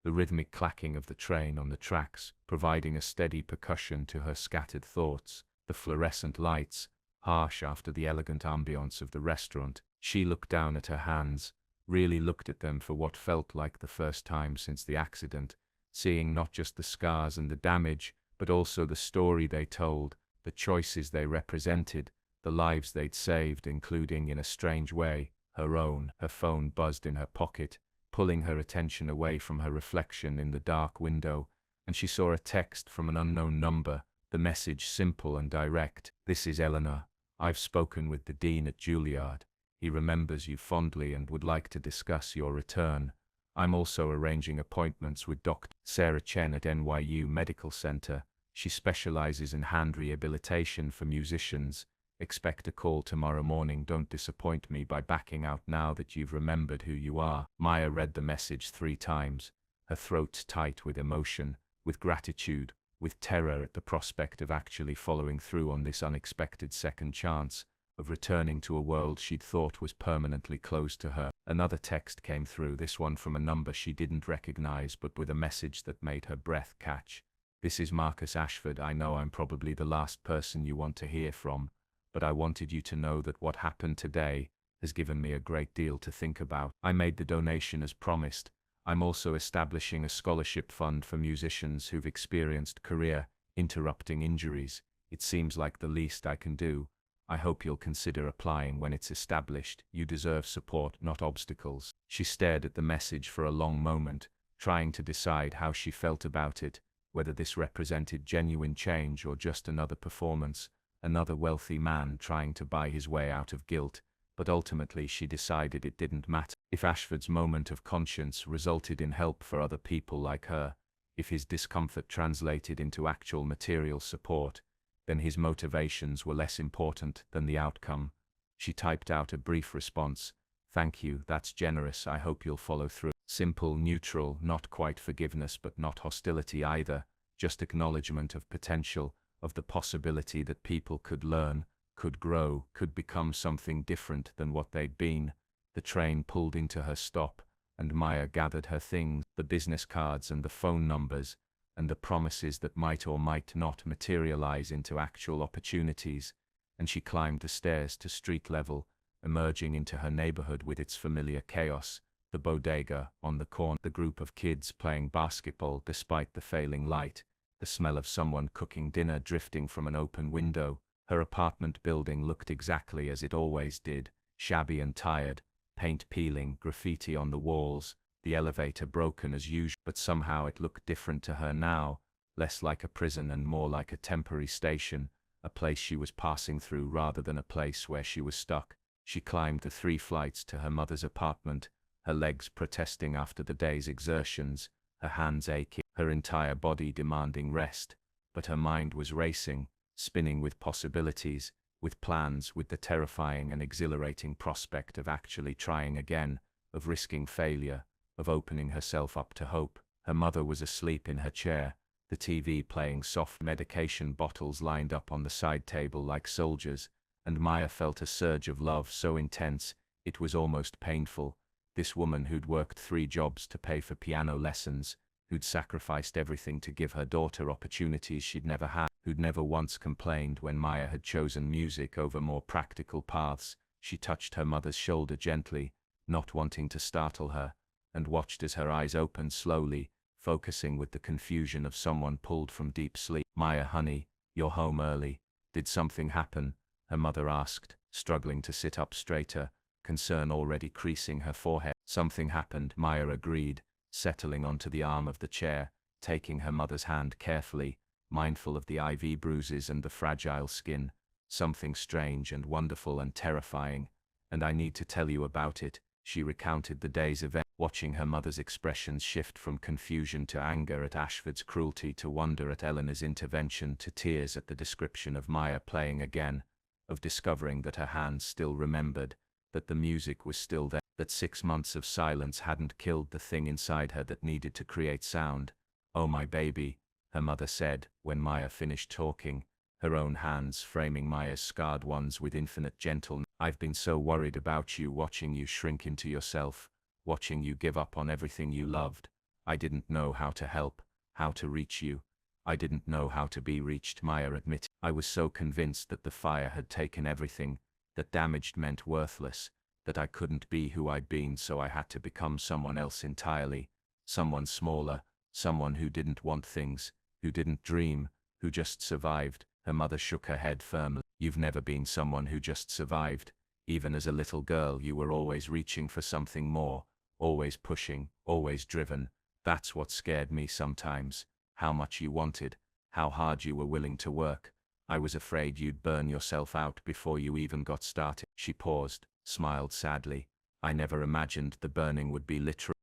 The rhythmic clacking of the train on the tracks providing a steady percussion to her scattered thoughts, the fluorescent lights, harsh after the elegant ambience of the restaurant. She looked down at her hands, really looked at them for what felt like the first time since the accident, seeing not just the scars and the damage, but also the story they told, the choices they represented, the lives they'd saved, including, in a strange way, her own. Her phone buzzed in her pocket, pulling her attention away from her reflection in the dark window, and she saw a text from an unknown number, the message simple and direct. "This is Eleanor. I've spoken with the dean at Juilliard. He remembers you fondly and would like to discuss your return. I'm also arranging appointments with Dr. Sarah Chen at NYU Medical Center. She specializes in hand rehabilitation for musicians. Expect a call tomorrow morning. Don't disappoint me by backing out now that you've remembered who you are." Maya read the message 3 times, her throat tight with emotion, with gratitude, with terror at the prospect of actually following through on this unexpected second chance, of returning to a world she'd thought was permanently closed to her. Another text came through, this one from a number she didn't recognize, but with a message that made her breath catch. "This is Marcus Ashford. I know I'm probably the last person you want to hear from, but I wanted you to know that what happened today has given me a great deal to think about. I made the donation as promised. I'm also establishing a scholarship fund for musicians who've experienced career-interrupting injuries. It seems like the least I can do. I hope you'll consider applying when it's established. You deserve support, not obstacles." She stared at the message for a long moment, trying to decide how she felt about it, whether this represented genuine change or just another performance, another wealthy man trying to buy his way out of guilt. But ultimately she decided it didn't matter. If Ashford's moment of conscience resulted in help for other people like her, if his discomfort translated into actual material support, then his motivations were less important than the outcome. She typed out a brief response. "Thank you, that's generous. I hope you'll follow through." Simple, neutral, not quite forgiveness but not hostility either, just acknowledgement of potential, of the possibility that people could learn, could grow, could become something different than what they'd been. The train pulled into her stop, and Maya gathered her things, the business cards and the phone numbers, and the promises that might or might not materialize into actual opportunities, and she climbed the stairs to street level, emerging into her neighborhood with its familiar chaos, the bodega on the corner, the group of kids playing basketball despite the failing light, the smell of someone cooking dinner drifting from an open window. Her apartment building looked exactly as it always did, shabby and tired, paint peeling, graffiti on the walls, the elevator broken as usual, but somehow it looked different to her now, less like a prison and more like a temporary station, a place she was passing through rather than a place where she was stuck. She climbed the 3 flights to her mother's apartment, her legs protesting after the day's exertions, her hands aching, her entire body demanding rest, but her mind was racing, spinning with possibilities, with plans, with the terrifying and exhilarating prospect of actually trying again, of risking failure, of opening herself up to hope. Her mother was asleep in her chair, the TV playing soft, medication bottles lined up on the side table like soldiers, and Maya felt a surge of love so intense, it was almost painful. This woman who'd worked 3 jobs to pay for piano lessons, who'd sacrificed everything to give her daughter opportunities she'd never had, who'd never once complained when Maya had chosen music over more practical paths. She touched her mother's shoulder gently, not wanting to startle her, and watched as her eyes opened slowly, focusing with the confusion of someone pulled from deep sleep. "Maya, honey, you're home early. Did something happen?" her mother asked, struggling to sit up straighter, concern already creasing her forehead. "Something happened," Maya agreed, settling onto the arm of the chair, taking her mother's hand carefully, mindful of the IV bruises and the fragile skin. "Something strange and wonderful and terrifying, and I need to tell you about it." She recounted the day's event, watching her mother's expressions shift from confusion to anger at Ashford's cruelty to wonder at Eleanor's intervention to tears at the description of Maya playing again, of discovering that her hands still remembered, that the music was still there, that 6 months of silence hadn't killed the thing inside her that needed to create sound. "Oh, my baby," her mother said, when Maya finished talking, her own hands framing Maya's scarred ones with infinite gentleness. "I've been so worried about you, watching you shrink into yourself, watching you give up on everything you loved. I didn't know how to help, how to reach you. I didn't know how to be reached," Maya admitted. "I was so convinced that the fire had taken everything, that damaged meant worthless, that I couldn't be who I'd been, so I had to become someone else entirely, someone smaller, someone who didn't want things, who didn't dream, who just survived." Her mother shook her head firmly. "You've never been someone who just survived. Even as a little girl, you were always reaching for something more, always pushing, always driven. That's what scared me sometimes, how much you wanted, how hard you were willing to work. I was afraid you'd burn yourself out before you even got started." She paused, smiled sadly. "I never imagined the burning would be literal."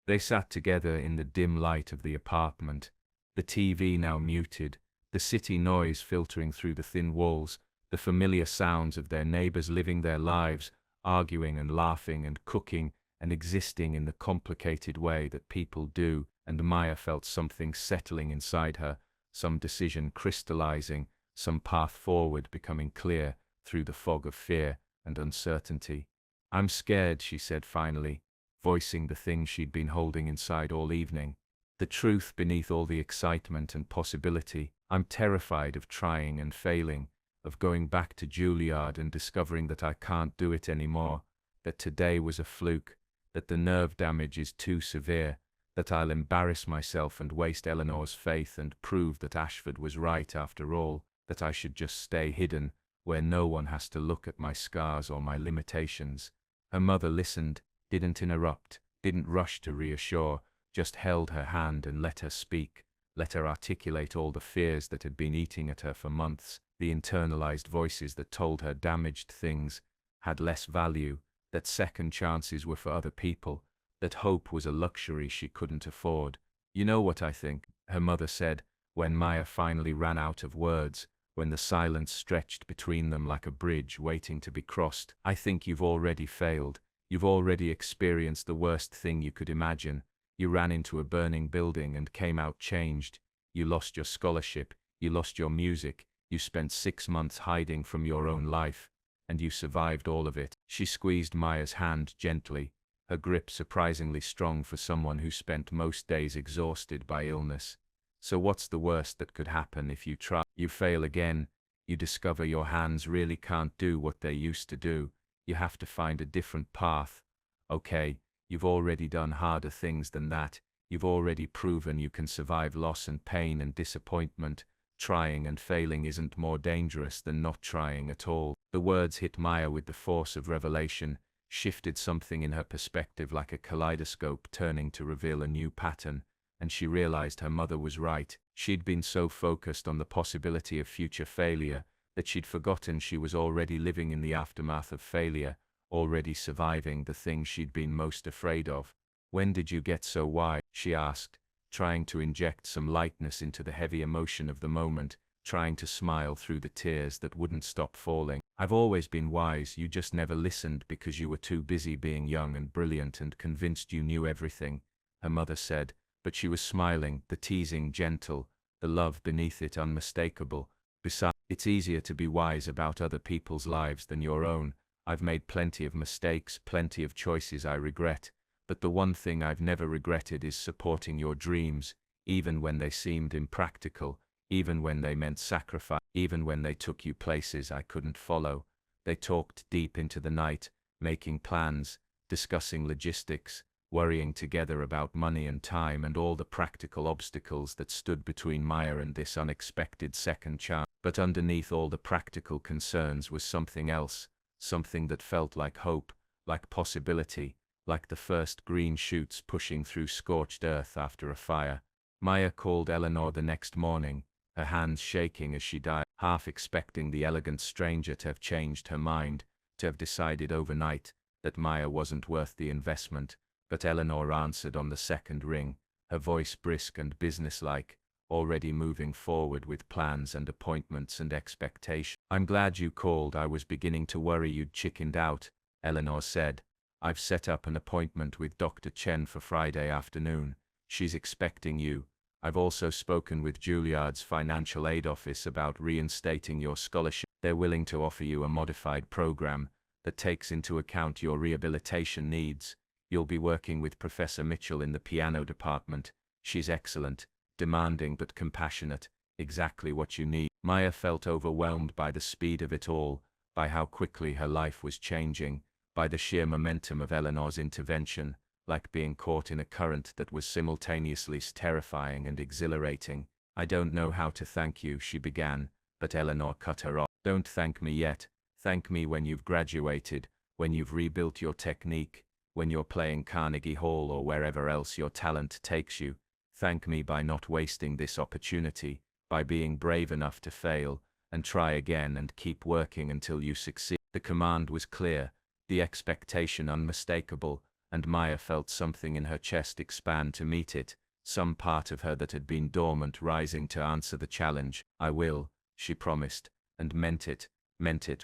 They sat together in the dim light of the apartment, the TV now muted, the city noise filtering through the thin walls, the familiar sounds of their neighbors living their lives, arguing and laughing and cooking and existing in the complicated way that people do, and Maya felt something settling inside her, some decision crystallizing, some path forward becoming clear through the fog of fear and uncertainty. "I'm scared," she said finally, voicing the thing she'd been holding inside all evening, the truth beneath all the excitement and possibility. "I'm terrified of trying and failing, of going back to Juilliard and discovering that I can't do it anymore, that today was a fluke, that the nerve damage is too severe, that I'll embarrass myself and waste Eleanor's faith and prove that Ashford was right after all, that I should just stay hidden, where no one has to look at my scars or my limitations." Her mother listened, didn't interrupt, didn't rush to reassure, just held her hand and let her speak, let her articulate all the fears that had been eating at her for months, the internalized voices that told her damaged things had less value, that second chances were for other people, that hope was a luxury she couldn't afford. "You know what I think," her mother said, when Maya finally ran out of words, when the silence stretched between them like a bridge waiting to be crossed. "I think you've already failed. You've already experienced the worst thing you could imagine. You ran into a burning building and came out changed. You lost your scholarship, you lost your music, you spent 6 months hiding from your own life, and you survived all of it." She squeezed Maya's hand gently, her grip surprisingly strong for someone who spent most days exhausted by illness. "So what's the worst that could happen if you try? You fail again, you discover your hands really can't do what they used to do, you have to find a different path. Okay, you've already done harder things than that, you've already proven you can survive loss and pain and disappointment. Trying and failing isn't more dangerous than not trying at all." The words hit Maya with the force of revelation, shifted something in her perspective like a kaleidoscope turning to reveal a new pattern, and she realized her mother was right. She'd been so focused on the possibility of future failure that she'd forgotten she was already living in the aftermath of failure, already surviving the thing she'd been most afraid of. "When did you get so wise?" she asked, trying to inject some lightness into the heavy emotion of the moment, trying to smile through the tears that wouldn't stop falling. "I've always been wise, you just never listened because you were too busy being young and brilliant and convinced you knew everything," her mother said, but she was smiling, the teasing gentle, the love beneath it unmistakable. Besides, it's easier to be wise about other people's lives than your own. I've made plenty of mistakes, plenty of choices I regret, but the one thing I've never regretted is supporting your dreams, even when they seemed impractical, even when they meant sacrifice, even when they took you places I couldn't follow. They talked deep into the night, making plans, discussing logistics, worrying together about money and time and all the practical obstacles that stood between Maya and this unexpected second chance. But underneath all the practical concerns was something else, something that felt like hope, like possibility, like the first green shoots pushing through scorched earth after a fire. Maya called Eleanor the next morning, her hands shaking as she dialed, half expecting the elegant stranger to have changed her mind, to have decided overnight that Maya wasn't worth the investment. But Eleanor answered on the second ring, her voice brisk and businesslike, already moving forward with plans and appointments and expectations. "I'm glad you called. I was beginning to worry you'd chickened out," Eleanor said. "I've set up an appointment with Dr. Chen for Friday afternoon. She's expecting you. I've also spoken with Juilliard's financial aid office about reinstating your scholarship. They're willing to offer you a modified program that takes into account your rehabilitation needs. You'll be working with Professor Mitchell in the piano department. She's excellent, demanding but compassionate, exactly what you need." Maya felt overwhelmed by the speed of it all, by how quickly her life was changing, by the sheer momentum of Eleanor's intervention, like being caught in a current that was simultaneously terrifying and exhilarating. "I don't know how to thank you," she began, but Eleanor cut her off. "Don't thank me yet. Thank me when you've graduated, when you've rebuilt your technique, when you're playing Carnegie Hall or wherever else your talent takes you. Thank me by not wasting this opportunity, by being brave enough to fail, and try again and keep working until you succeed." The command was clear, the expectation unmistakable, and Maya felt something in her chest expand to meet it, some part of her that had been dormant rising to answer the challenge. "I will," she promised, and meant it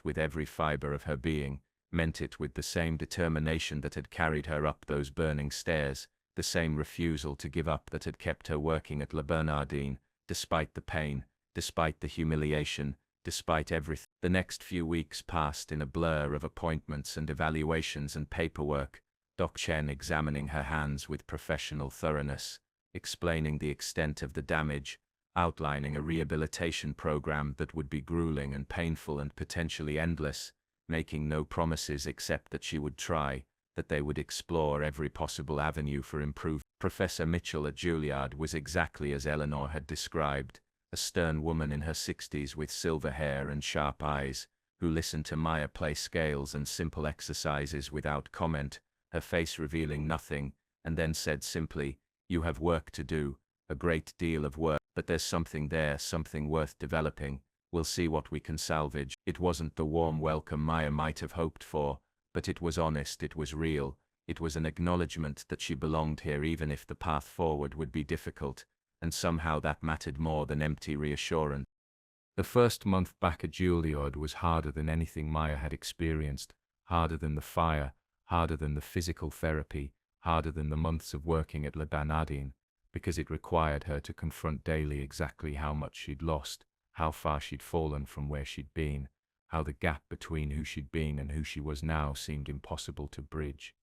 with every fiber of her being, meant it with the same determination that had carried her up those burning stairs, the same refusal to give up that had kept her working at La Bernardine, despite the pain, despite the humiliation, despite everything. The next few weeks passed in a blur of appointments and evaluations and paperwork, Dr. Chen examining her hands with professional thoroughness, explaining the extent of the damage, outlining a rehabilitation program that would be grueling and painful and potentially endless, making no promises except that she would try, that they would explore every possible avenue for improvement. Professor Mitchell at Juilliard was exactly as Eleanor had described, a stern woman in her 60s with silver hair and sharp eyes, who listened to Maya play scales and simple exercises without comment, her face revealing nothing, and then said simply, "You have work to do, a great deal of work, but there's something there, something worth developing. We'll see what we can salvage." It wasn't the warm welcome Maya might have hoped for, but it was honest, it was real, it was an acknowledgement that she belonged here even if the path forward would be difficult, and somehow that mattered more than empty reassurance. The first month back at Juilliard was harder than anything Maya had experienced, harder than the fire, harder than the physical therapy, harder than the months of working at La Bernardine, because it required her to confront daily exactly how much she'd lost, how far she'd fallen from where she'd been, how the gap between who she'd been and who she was now seemed impossible to bridge.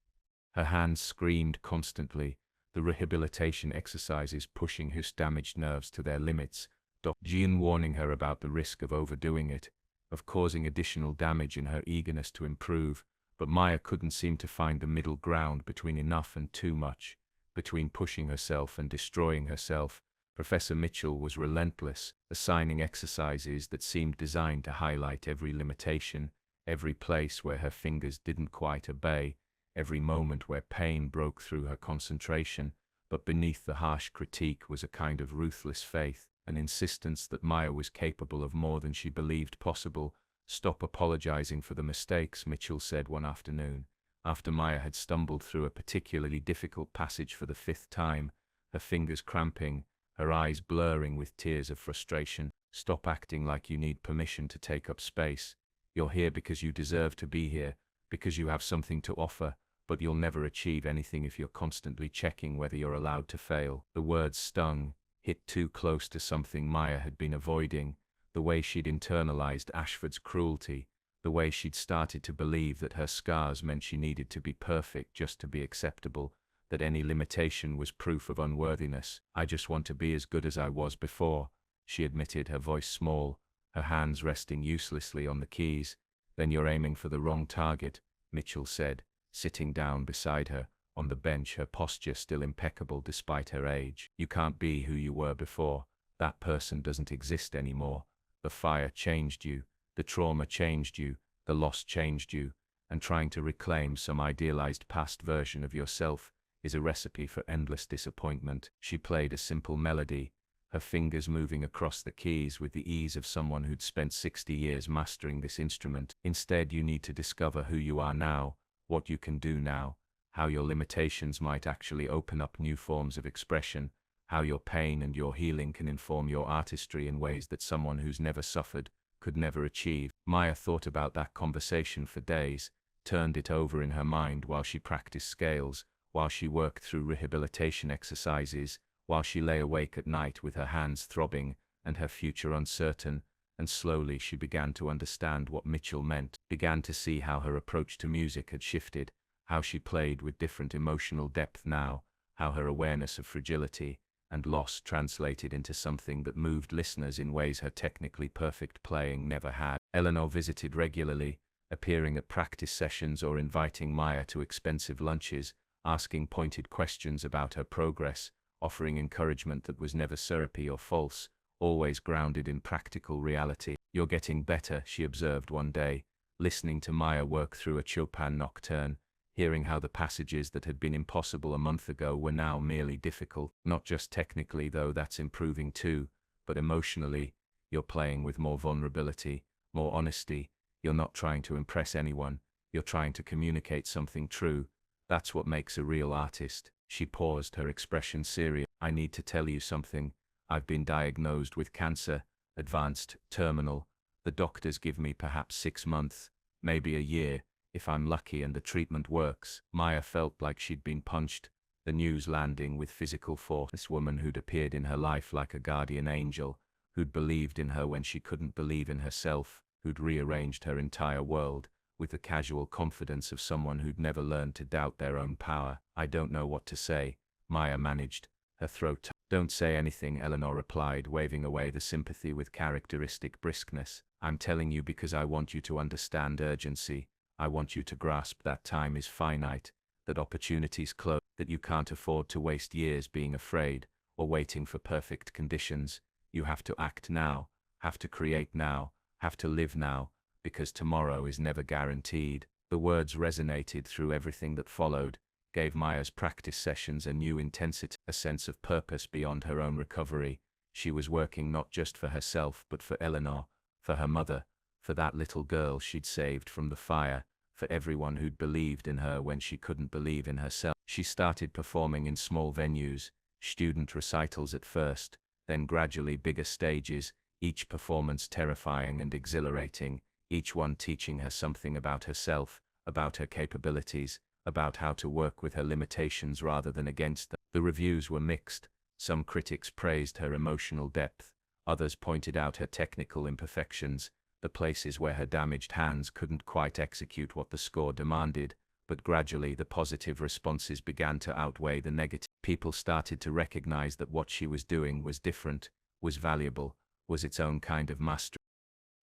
Her hands screamed constantly, the rehabilitation exercises pushing her damaged nerves to their limits, Dr. Chen warning her about the risk of overdoing it, of causing additional damage in her eagerness to improve, but Maya couldn't seem to find the middle ground between enough and too much, between pushing herself and destroying herself. Professor Mitchell was relentless, assigning exercises that seemed designed to highlight every limitation, every place where her fingers didn't quite obey, every moment where pain broke through her concentration, but beneath the harsh critique was a kind of ruthless faith, an insistence that Maya was capable of more than she believed possible. "Stop apologizing for the mistakes," Mitchell said one afternoon, after Maya had stumbled through a particularly difficult passage for the 5th time, her fingers cramping, her eyes blurring with tears of frustration. "Stop acting like you need permission to take up space. You're here because you deserve to be here, because you have something to offer, but you'll never achieve anything if you're constantly checking whether you're allowed to fail." The words stung, hit too close to something Maya had been avoiding, the the way she'd internalized Ashford's cruelty, the way she'd started to believe that her scars meant she needed to be perfect just to be acceptable, that any limitation was proof of unworthiness. "I just want to be as good as I was before," she admitted, her voice small, her hands resting uselessly on the keys. "Then you're aiming for the wrong target," Mitchell said, sitting down beside her, on the bench, her posture still impeccable despite her age. "You can't be who you were before. That person doesn't exist anymore. The fire changed you, the trauma changed you, the loss changed you, and trying to reclaim some idealized past version of yourself is a recipe for endless disappointment." She played a simple melody, her fingers moving across the keys with the ease of someone who'd spent 60 years mastering this instrument. "Instead, you need to discover who you are now, what you can do now, how your limitations might actually open up new forms of expression, how your pain and your healing can inform your artistry in ways that someone who's never suffered could never achieve." Maya thought about that conversation for days, turned it over in her mind while she practiced scales, while she worked through rehabilitation exercises, while she lay awake at night with her hands throbbing and her future uncertain, and slowly she began to understand what Mitchell meant, began to see how her approach to music had shifted, how she played with different emotional depth now, how her awareness of fragility and loss translated into something that moved listeners in ways her technically perfect playing never had. Eleanor visited regularly, appearing at practice sessions or inviting Maya to expensive lunches, asking pointed questions about her progress, offering encouragement that was never syrupy or false, always grounded in practical reality. "You're getting better," she observed one day, listening to Maya work through a Chopin nocturne, hearing how the passages that had been impossible a month ago were now merely difficult. "Not just technically, though, that's improving too, but emotionally. You're playing with more vulnerability, more honesty. You're not trying to impress anyone, you're trying to communicate something true. That's what makes a real artist." She paused, her expression serious. "I need to tell you something. I've been diagnosed with cancer, advanced, terminal. The doctors give me perhaps 6 months, maybe a year, if I'm lucky and the treatment works." Maya felt like she'd been punched, the news landing with physical force. This woman who'd appeared in her life like a guardian angel, who'd believed in her when she couldn't believe in herself, who'd rearranged her entire world, with the casual confidence of someone who'd never learned to doubt their own power. "I don't know what to say," Maya managed, her throat tight. "Don't say anything," Eleanor replied, waving away the sympathy with characteristic briskness. "I'm telling you because I want you to understand urgency. I want you to grasp that time is finite, that opportunities close, that you can't afford to waste years being afraid, or waiting for perfect conditions. You have to act now, have to create now, have to live now, because tomorrow is never guaranteed." The words resonated through everything that followed, gave Maya's practice sessions a new intensity, a sense of purpose beyond her own recovery. She was working not just for herself but for Eleanor, for her mother, for that little girl she'd saved from the fire, for everyone who'd believed in her when she couldn't believe in herself. She started performing in small venues, student recitals at first, then gradually bigger stages, each performance terrifying and exhilarating, each one teaching her something about herself, about her capabilities, about how to work with her limitations rather than against them. The reviews were mixed. Some critics praised her emotional depth, others pointed out her technical imperfections, the places where her damaged hands couldn't quite execute what the score demanded, but gradually the positive responses began to outweigh the negative. People started to recognize that what she was doing was different, was valuable, was its own kind of mastery.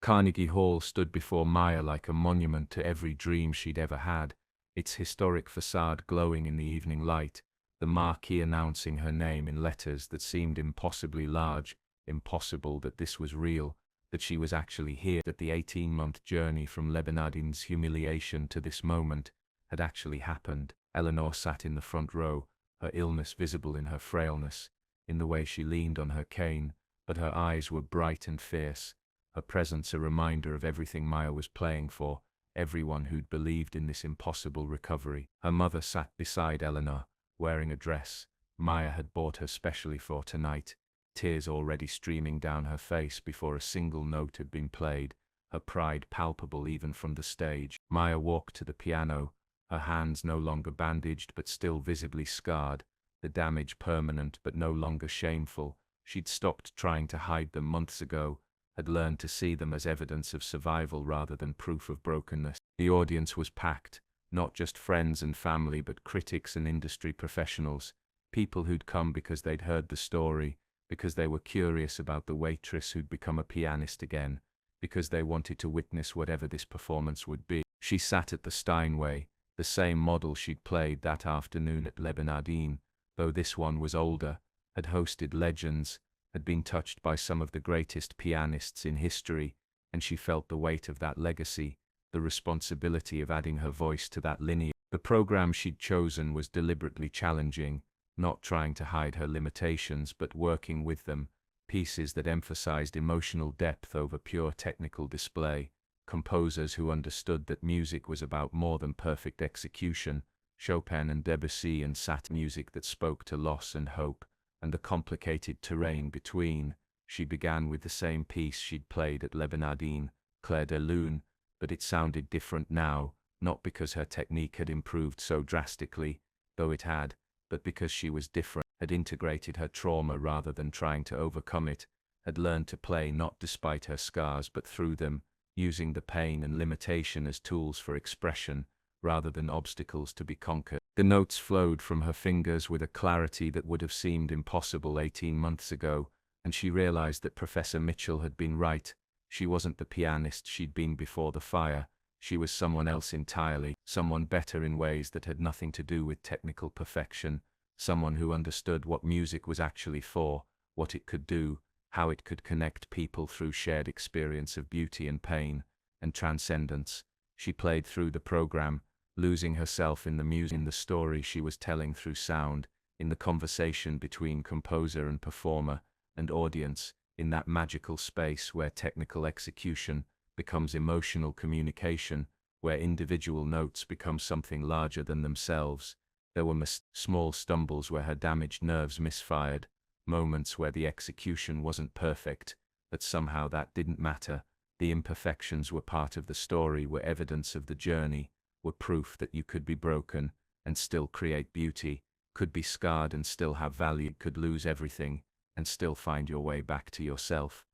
Carnegie Hall stood before Maya like a monument to every dream she'd ever had, its historic facade glowing in the evening light, the marquee announcing her name in letters that seemed impossibly large, impossible that this was real, that she was actually here, that the 18-month journey from Lebanadin's humiliation to this moment had actually happened. Eleanor sat in the front row, her illness visible in her frailness, in the way she leaned on her cane, but her eyes were bright and fierce, her presence a reminder of everything Maya was playing for, everyone who'd believed in this impossible recovery. Her mother sat beside Eleanor, wearing a dress Maya had bought her specially for tonight, tears already streaming down her face before a single note had been played, her pride palpable even from the stage. Maya walked to the piano, her hands no longer bandaged but still visibly scarred, the damage permanent but no longer shameful. She'd stopped trying to hide them months ago, had learned to see them as evidence of survival rather than proof of brokenness. The audience was packed, not just friends and family but critics and industry professionals, people who'd come because they'd heard the story, because they were curious about the waitress who'd become a pianist again, because they wanted to witness whatever this performance would be. She sat at the Steinway, the same model she'd played that afternoon at Le Bernardin, though this one was older, had hosted legends, had been touched by some of the greatest pianists in history, and she felt the weight of that legacy, the responsibility of adding her voice to that lineage. The program she'd chosen was deliberately challenging, not trying to hide her limitations but working with them, pieces that emphasized emotional depth over pure technical display, composers who understood that music was about more than perfect execution, Chopin and Debussy and Satie, music that spoke to loss and hope, and the complicated terrain between. She began with the same piece she'd played at Le Bernardin, Clair de Lune, but it sounded different now, not because her technique had improved so drastically, though it had, but because she was different, had integrated her trauma rather than trying to overcome it, had learned to play not despite her scars but through them, using the pain and limitation as tools for expression, rather than obstacles to be conquered. The notes flowed from her fingers with a clarity that would have seemed impossible 18 months ago, and she realized that Professor Mitchell had been right. She wasn't the pianist she'd been before the fire. She was someone else entirely, someone better in ways that had nothing to do with technical perfection, someone who understood what music was actually for, what it could do, how it could connect people through shared experience of beauty and pain, and transcendence. She played through the program, losing herself in the music, in the story she was telling through sound, in the conversation between composer and performer and audience, in that magical space where technical execution becomes emotional communication, where individual notes become something larger than themselves. There were small stumbles where her damaged nerves misfired, moments where the execution wasn't perfect, but somehow that didn't matter. The imperfections were part of the story, were evidence of the journey, were proof that you could be broken and still create beauty, could be scarred and still have value, could lose everything and still find your way back to yourself.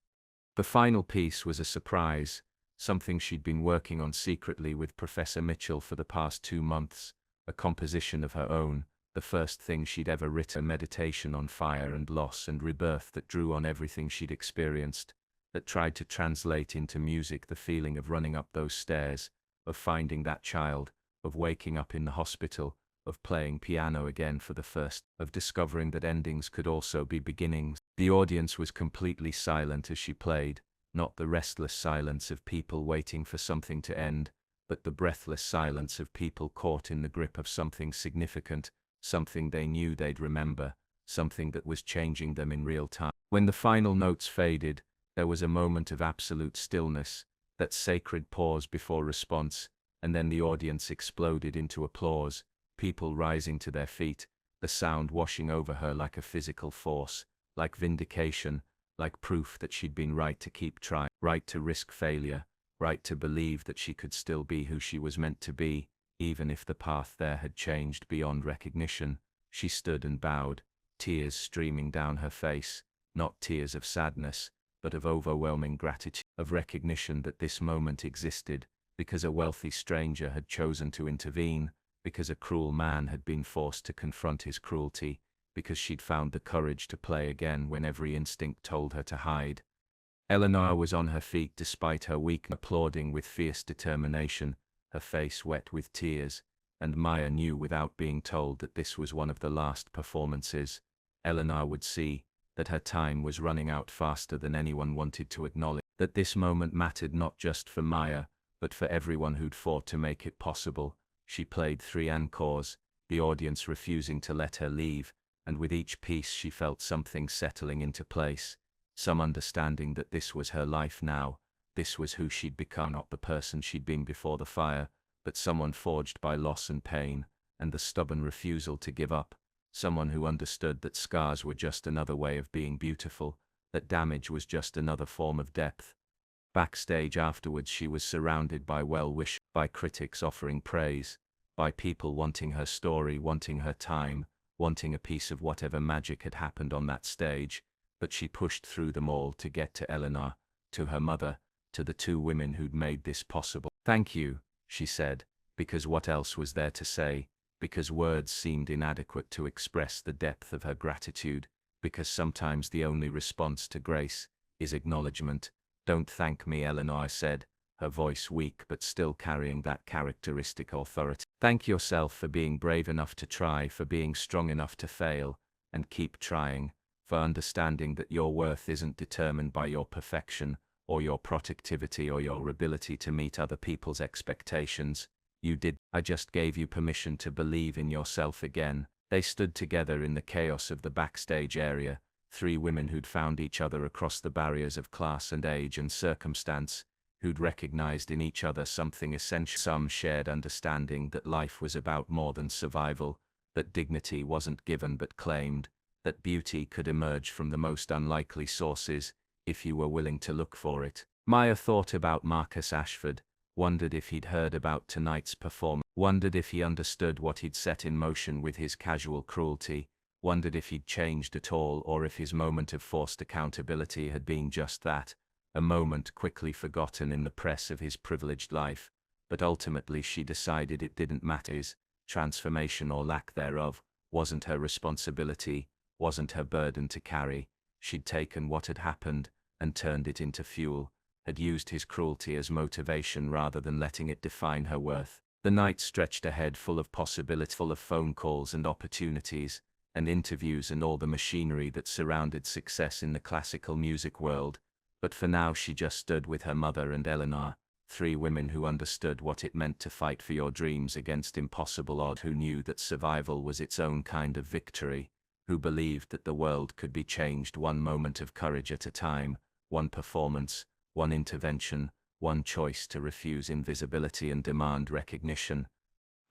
The final piece was a surprise, something she'd been working on secretly with Professor Mitchell for the past 2 months, a composition of her own, the first thing she'd ever written, a meditation on fire and loss and rebirth that drew on everything she'd experienced, that tried to translate into music the feeling of running up those stairs, of finding that child, of waking up in the hospital, of playing piano again for the first, of discovering that endings could also be beginnings. The audience was completely silent as she played, not the restless silence of people waiting for something to end, but the breathless silence of people caught in the grip of something significant, something they knew they'd remember, something that was changing them in real time. When the final notes faded, there was a moment of absolute stillness, that sacred pause before response, and then the audience exploded into applause, people rising to their feet, the sound washing over her like a physical force, like vindication, like proof that she'd been right to keep trying, right to risk failure, right to believe that she could still be who she was meant to be, even if the path there had changed beyond recognition. She stood and bowed, tears streaming down her face, not tears of sadness, but of overwhelming gratitude, of recognition that this moment existed, because a wealthy stranger had chosen to intervene, because a cruel man had been forced to confront his cruelty, because she'd found the courage to play again when every instinct told her to hide. Eleanor was on her feet despite her weakness, applauding with fierce determination, her face wet with tears, and Maya knew without being told that this was one of the last performances. Eleanor would see that her time was running out faster than anyone wanted to acknowledge, that this moment mattered not just for Maya, but for everyone who'd fought to make it possible. She played 3 encores, the audience refusing to let her leave, and with each piece she felt something settling into place, some understanding that this was her life now, this was who she'd become, not the person she'd been before the fire, but someone forged by loss and pain, and the stubborn refusal to give up, someone who understood that scars were just another way of being beautiful, that damage was just another form of depth. Backstage afterwards she was surrounded by well-wishers, by critics offering praise, by people wanting her story, wanting her time, wanting a piece of whatever magic had happened on that stage, but she pushed through them all to get to Eleanor, to her mother, to the two women who'd made this possible. "Thank you," she said, because what else was there to say, because words seemed inadequate to express the depth of her gratitude, because sometimes the only response to grace is acknowledgement. "Don't thank me, Eleanor," said, her voice weak but still carrying that characteristic authority. "Thank yourself for being brave enough to try, for being strong enough to fail, and keep trying, for understanding that your worth isn't determined by your perfection, or your productivity, or your ability to meet other people's expectations. You did. I just gave you permission to believe in yourself again." They stood together in the chaos of the backstage area, three women who'd found each other across the barriers of class and age and circumstance, who'd recognized in each other something essential, some shared understanding that life was about more than survival, that dignity wasn't given but claimed, that beauty could emerge from the most unlikely sources, if you were willing to look for it. Maya thought about Marcus Ashford, wondered if he'd heard about tonight's performance, wondered if he understood what he'd set in motion with his casual cruelty, wondered if he'd changed at all or if his moment of forced accountability had been just that, a moment quickly forgotten in the press of his privileged life, but ultimately she decided it didn't matter. His transformation or lack thereof wasn't her responsibility, wasn't her burden to carry. She'd taken what had happened and turned it into fuel, had used his cruelty as motivation rather than letting it define her worth. The night stretched ahead, full of possibility, full of phone calls and opportunities, and interviews and all the machinery that surrounded success in the classical music world, but for now she just stood with her mother and Eleanor, three women who understood what it meant to fight for your dreams against impossible odds, who knew that survival was its own kind of victory, who believed that the world could be changed one moment of courage at a time, one performance, one intervention, one choice to refuse invisibility and demand recognition.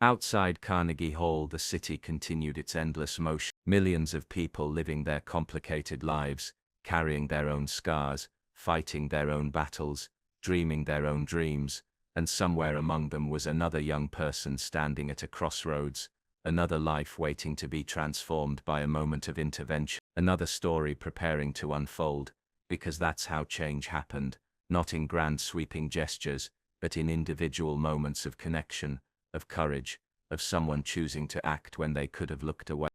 Outside Carnegie Hall, the city continued its endless motion. Millions of people living their complicated lives, carrying their own scars, fighting their own battles, dreaming their own dreams, and somewhere among them was another young person standing at a crossroads, another life waiting to be transformed by a moment of intervention, another story preparing to unfold, because that's how change happened, not in grand sweeping gestures, but in individual moments of connection, of courage, of someone choosing to act when they could have looked away.